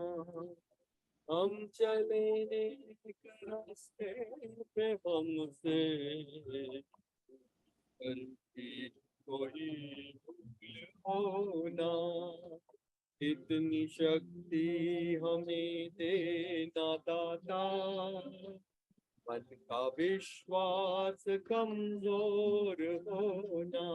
[SPEAKER 8] हम चले एक रास्ते पे हमसे करके कोई भूल होना, इतनी शक्ति हमें देना दाता, मन का विश्वास कमजोर होना।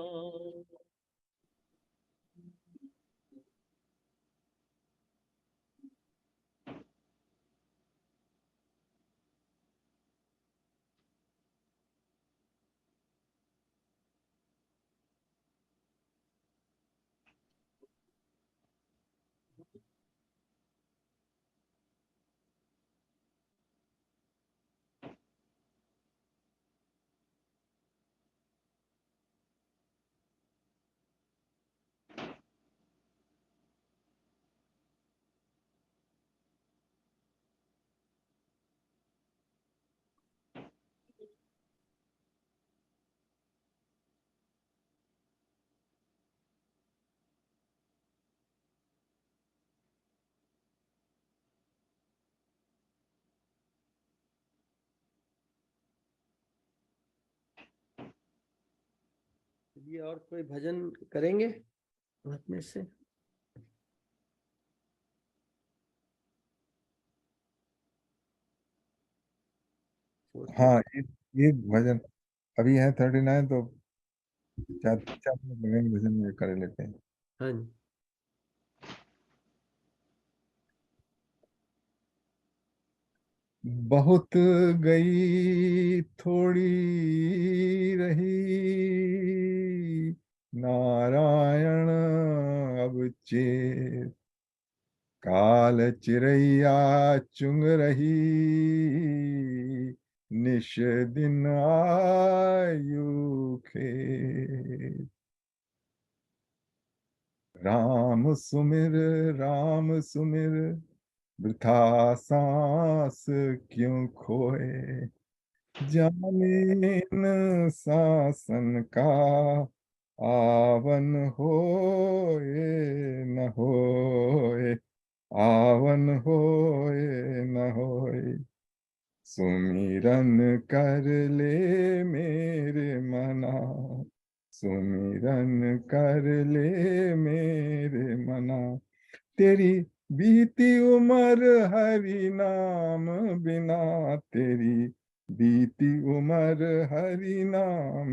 [SPEAKER 1] ये और कोई भजन करेंगे आप में से?
[SPEAKER 2] हाँ, ये भजन अभी है 39, तो 4 मिनट भजन में कर लेते हैं।
[SPEAKER 1] हाँ जी।
[SPEAKER 2] बहुत गई थोड़ी रही नारायण अब चेत, काल चिरैया चुंग रही निश दिन आयु खेत। राम सुमिर वृथा सांस क्यों खोए, जाने न शासन का आवन होए न होए, आवन होए न होए। सुमिरन कर ले मेरे मना, सुमिरन कर ले मेरे मना। तेरी बीती उम्र हरि नाम बिना, तेरी बीती उम्र हरि नाम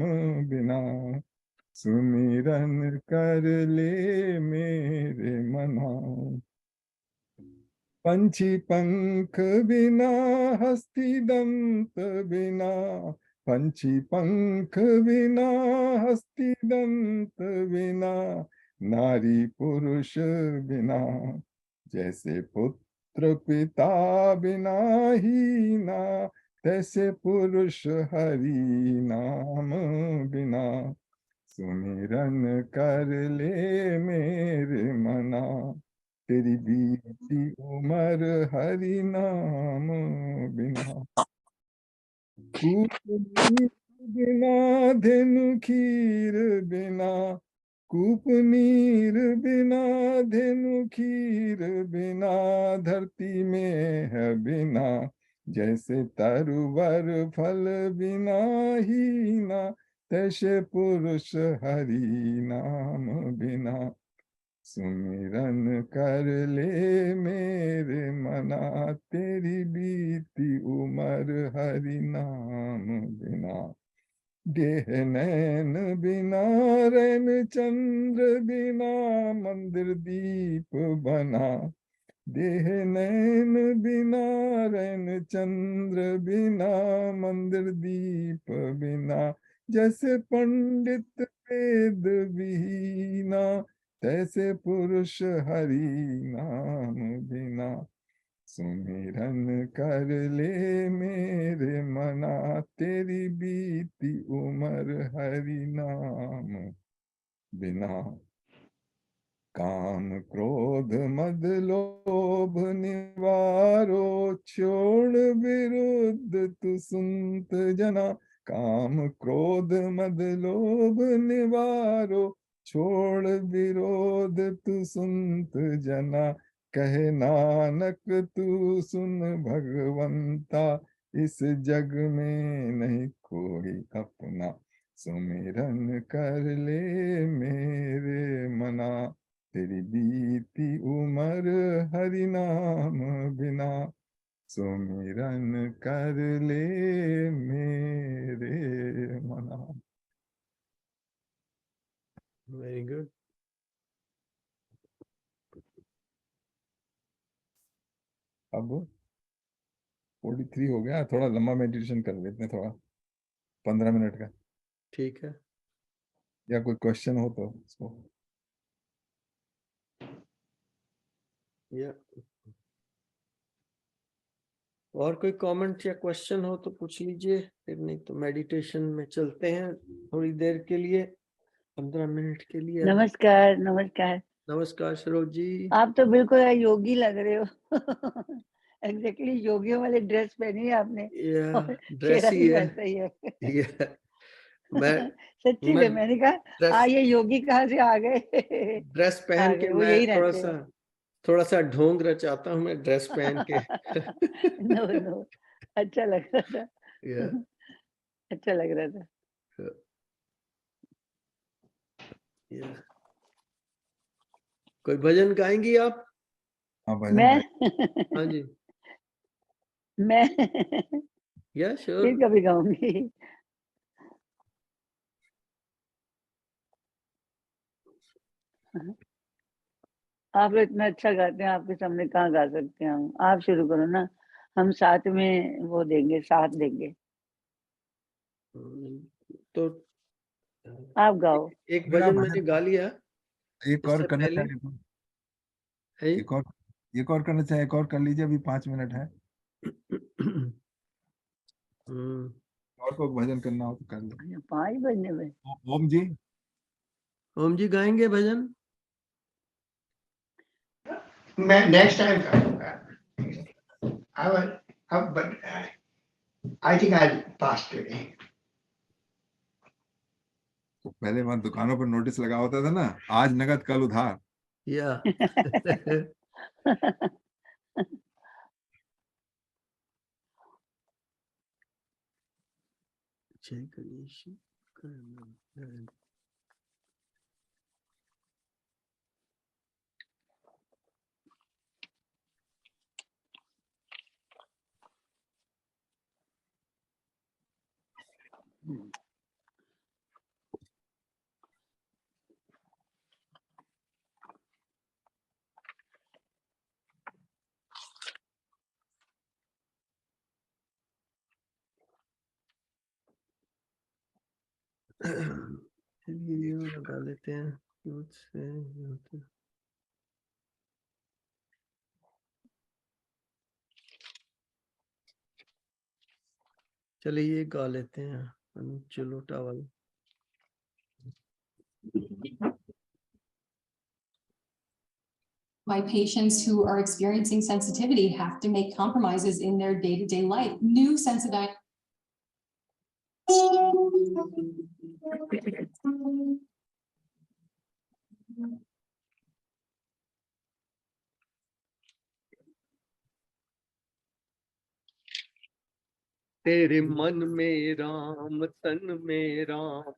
[SPEAKER 2] बिना। सुमिरन कर ले मेरे मना। पंछी पंख बिना हस्ती दंत बिना, पंछी पंख बिना हस्ती दंत बिना, नारी पुरुष बिना, जैसे पुत्र पिता बिना ही ना, तैसे पुरुष हरि नाम बिना। सुमिरन कर ले मेरे मना, तेरी बीती उम्र हरि नाम बिना। कूपनीर बिना धेनु खीर बिना, कूपनीर बिना धेनु खीर बिना, धरती में है बिना, जैसे तरुवर फल बिना ही ना, तैसे पुरुष हरि नाम बिना। सुमिरन कर ले मेरे मना, तेरी बीती उम्र हरि नाम बिना। गेह नैन बिना रैन चंद्र बिना, मंदिर दीप बना। देह नैन बिना रैन चंद्र बिना, मंदिर दीप बिना, जैसे पंडित वेद विहीना, तैसे पुरुष हरि नाम बिना। सुमिरन कर ले मेरे मना, तेरी बीती उम्र हरि नाम बिना। काम क्रोध मद लोभ निवारो, छोड़ विरुद्ध तु सुनत जना। काम क्रोध मद लोभ निवारो, छोड़ विरोध तु सुनत जना। कहे नानक तू सुन भगवंता, इस जग में नहीं कोई अपना, सुमिरन कर ले मेरे मना, तेरी बीती उमर हरि नाम बिना, सुमिरन कर ले मेरे मना।
[SPEAKER 1] Very good.
[SPEAKER 2] अब 43 हो गया, थोड़ा लंबा मेडिटेशन कर लेते हैं, थोड़ा 15 मिनट का,
[SPEAKER 1] ठीक है।
[SPEAKER 2] या कोई क्वेश्चन हो तो उसको।
[SPEAKER 1] या और कोई कमेंट या क्वेश्चन हो तो पूछ लीजिए, फिर नहीं तो मेडिटेशन में चलते हैं थोड़ी देर के लिए, 15 मिनट के लिए।
[SPEAKER 9] नमस्कार नमस्कार।
[SPEAKER 1] नमस्कार सरोज जी।
[SPEAKER 9] आप तो बिल्कुल योगी लग रहे हो। एग्जैक्टली योगियों वाले ड्रेस पहनी है आपने, और
[SPEAKER 1] ड्रेस
[SPEAKER 9] चेहरा
[SPEAKER 1] ही
[SPEAKER 9] भी
[SPEAKER 1] है।
[SPEAKER 9] वैसा ही है।
[SPEAKER 1] मैं
[SPEAKER 9] सच्ची में मैंने कहा ये योगी कहाँ से आ गए।
[SPEAKER 1] ड्रेस
[SPEAKER 9] आ
[SPEAKER 1] पहन के
[SPEAKER 9] गए, वो
[SPEAKER 1] मैं
[SPEAKER 9] यही रहते हैं।
[SPEAKER 1] थोड़ा सा ढोंग रचाता हूँ मैं ड्रेस पहन के।
[SPEAKER 9] नो नो, अच्छा लग रहा था।
[SPEAKER 1] या
[SPEAKER 9] अच्छा लग रहा था।
[SPEAKER 1] या कोई भजन गाएंगी आप?
[SPEAKER 2] हाँ भजन
[SPEAKER 9] मैं
[SPEAKER 2] गाए।
[SPEAKER 1] हाँ जी।
[SPEAKER 9] मैं
[SPEAKER 1] या
[SPEAKER 9] फिर
[SPEAKER 1] श्योर।
[SPEAKER 9] कभी गाऊंगी। आप लोग इतना अच्छा गाते हैं, आपके सामने कहाँ गा सकते हैं हम। आप शुरू करो ना, हम साथ में वो देंगे, साथ देंगे।
[SPEAKER 1] तो
[SPEAKER 9] आप गाओ।
[SPEAKER 1] एक
[SPEAKER 2] मेरा
[SPEAKER 1] भजन मैंने
[SPEAKER 2] भजन
[SPEAKER 1] गा लिया
[SPEAKER 2] एक और
[SPEAKER 1] इससे
[SPEAKER 2] करना
[SPEAKER 1] पहले
[SPEAKER 2] चाहिए,
[SPEAKER 1] है।
[SPEAKER 2] एक और करना चाहिए, एक और कर लीजिए, अभी 5 मिनट है। और को भजन करना हो तो कर लो।
[SPEAKER 9] 5 बजने में
[SPEAKER 2] ओम जी।
[SPEAKER 1] ओम जी गाएंगे भजन?
[SPEAKER 5] मैं नेक्स्ट टाइम करूंगा। I think I pass today.
[SPEAKER 2] तो पहले वहां दुकानों पर नोटिस लगा होता था ना, आज नगद कल उधार।
[SPEAKER 1] या जय गणेश। चलिए ये वाला गा लेते हैं। चलिए ये गा लेते हैं, चलोटा वाला।
[SPEAKER 10] My patients who are experiencing sensitivity have to make compromises in their day-to-day life. New Sensodyne.
[SPEAKER 8] तेरे मन में राम, तन में राम,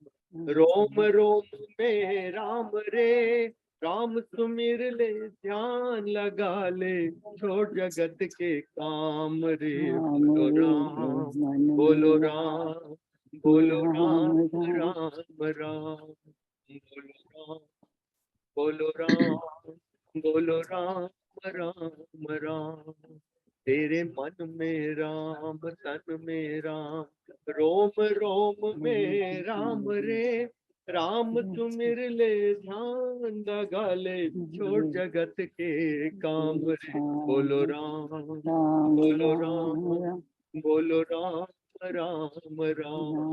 [SPEAKER 8] रोम रोम में राम रे। राम सुमिर ले, ध्यान लगा ले, छोड़ जगत के काम रे। बोलो राम, बोलो राम, बोलो राम, राम राम, बोलो राम, बोलो राम, राम राम। तेरे मन में राम, तन में राम, रोम रोम में राम रे। राम सुमिर ले, ध्यान लगा ले, छोड़ जगत के काम रे। बोलो राम, बोलो राम, बोलो राम, राम राम,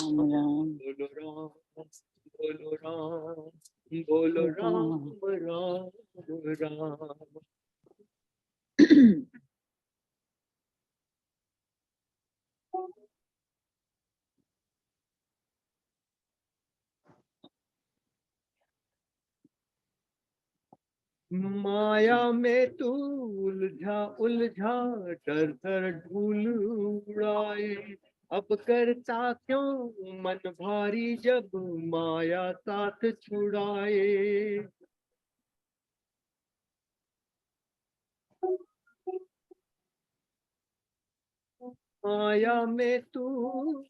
[SPEAKER 8] बोलो राम, बोलो राम, बोलो राम, राम राम। माया में तू उलझा उलझा डर डर ढूल उड़ाए, अब करता क्यों मन भारी जब माया साथ छुड़ाए। माया में तू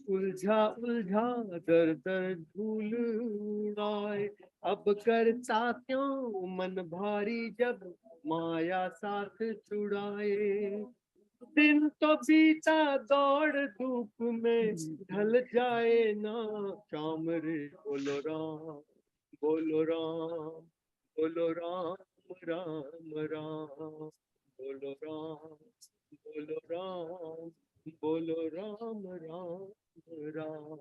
[SPEAKER 8] उलझा उलझा दर दर धूल उड़ाए, अब करता क्यों मन भारी जब माया साथ छुड़ाए। दिन तो बीता दौड़ धूप में ढल जाए ना, शाम रे बोलो राम बोलो राम बोलो राम राम राम बोलो राम बोलो राम बोलो राम राम राम।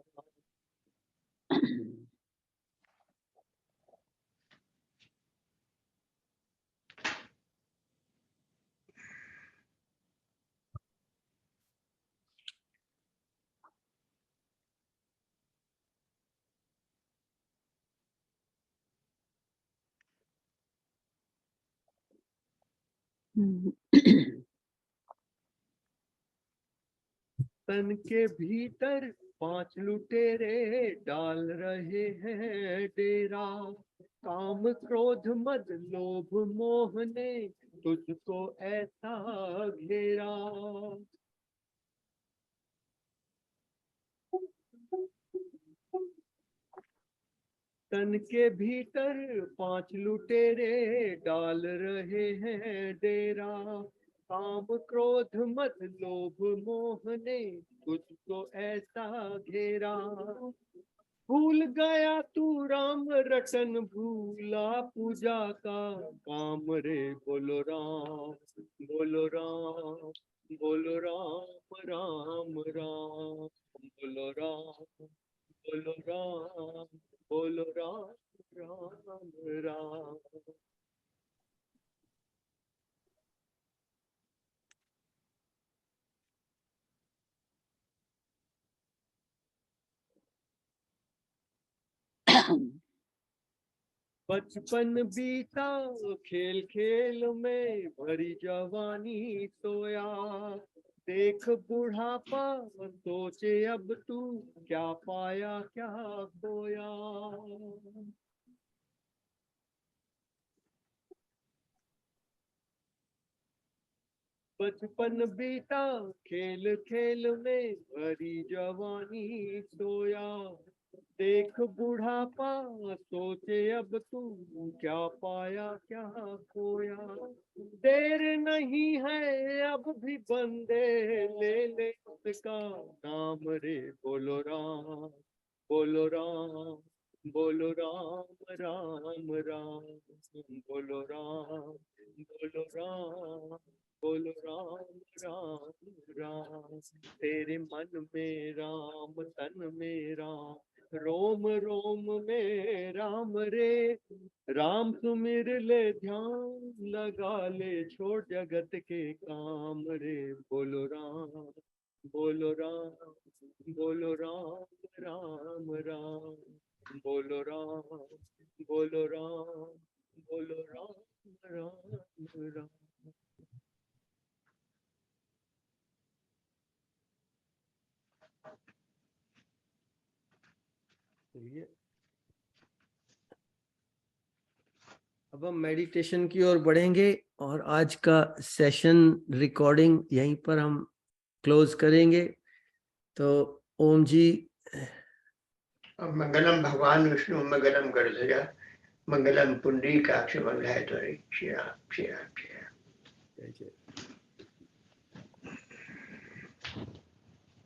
[SPEAKER 8] तन के भीतर 5 लुटेरे डाल रहे हैं डेरा, काम क्रोध मद लोभ मोह ने तुझको ऐसा घेरा। तन के भीतर 5 लुटेरे डाल रहे हैं डेरा, काम क्रोध मद लोभ मोह ने तुझको ऐसा घेरा। भूल गया तू राम रटन भूला पूजा का काम रे, बोलो राम बोलो राम बोलो राम राम राम बोलो राम बोलो राम बोलो राम राम राम। बचपन बीता खेल खेल में भरी जवानी सोया, देख बुढ़ापा सोचे अब तू क्या पाया क्या खोया। बचपन बीता खेल खेल में भरी जवानी सोया, देख बुढ़ापा सोचे अब तू क्या पाया क्या खोया। देर नहीं है अब भी बंदे ले ले उसका नाम रे, बोलो राम बोलो राम बोलो राम राम राम बोलो राम बोलो राम बोलो राम राम राम। तेरे मन में राम तन में राम, रोम रोम में राम रे, राम सुमिर ले ध्यान लगा ले, छोड़ जगत के काम रे, बोलो राम बोलो राम बोलो राम राम राम बोलो राम बोलो राम बोलो राम राम राम।
[SPEAKER 1] अब हम मेडिटेशन की ओर बढ़ेंगे और आज का सेशन रिकॉर्डिंग यहीं पर हम क्लोज करेंगे। तो ओम जी।
[SPEAKER 5] मंगलम भगवान विष्णु मंगलम गणध्वजा मंगलम पुंडरीकाक्ष मंगलाय श्री राम श्री राम श्री राम।
[SPEAKER 1] जय जय।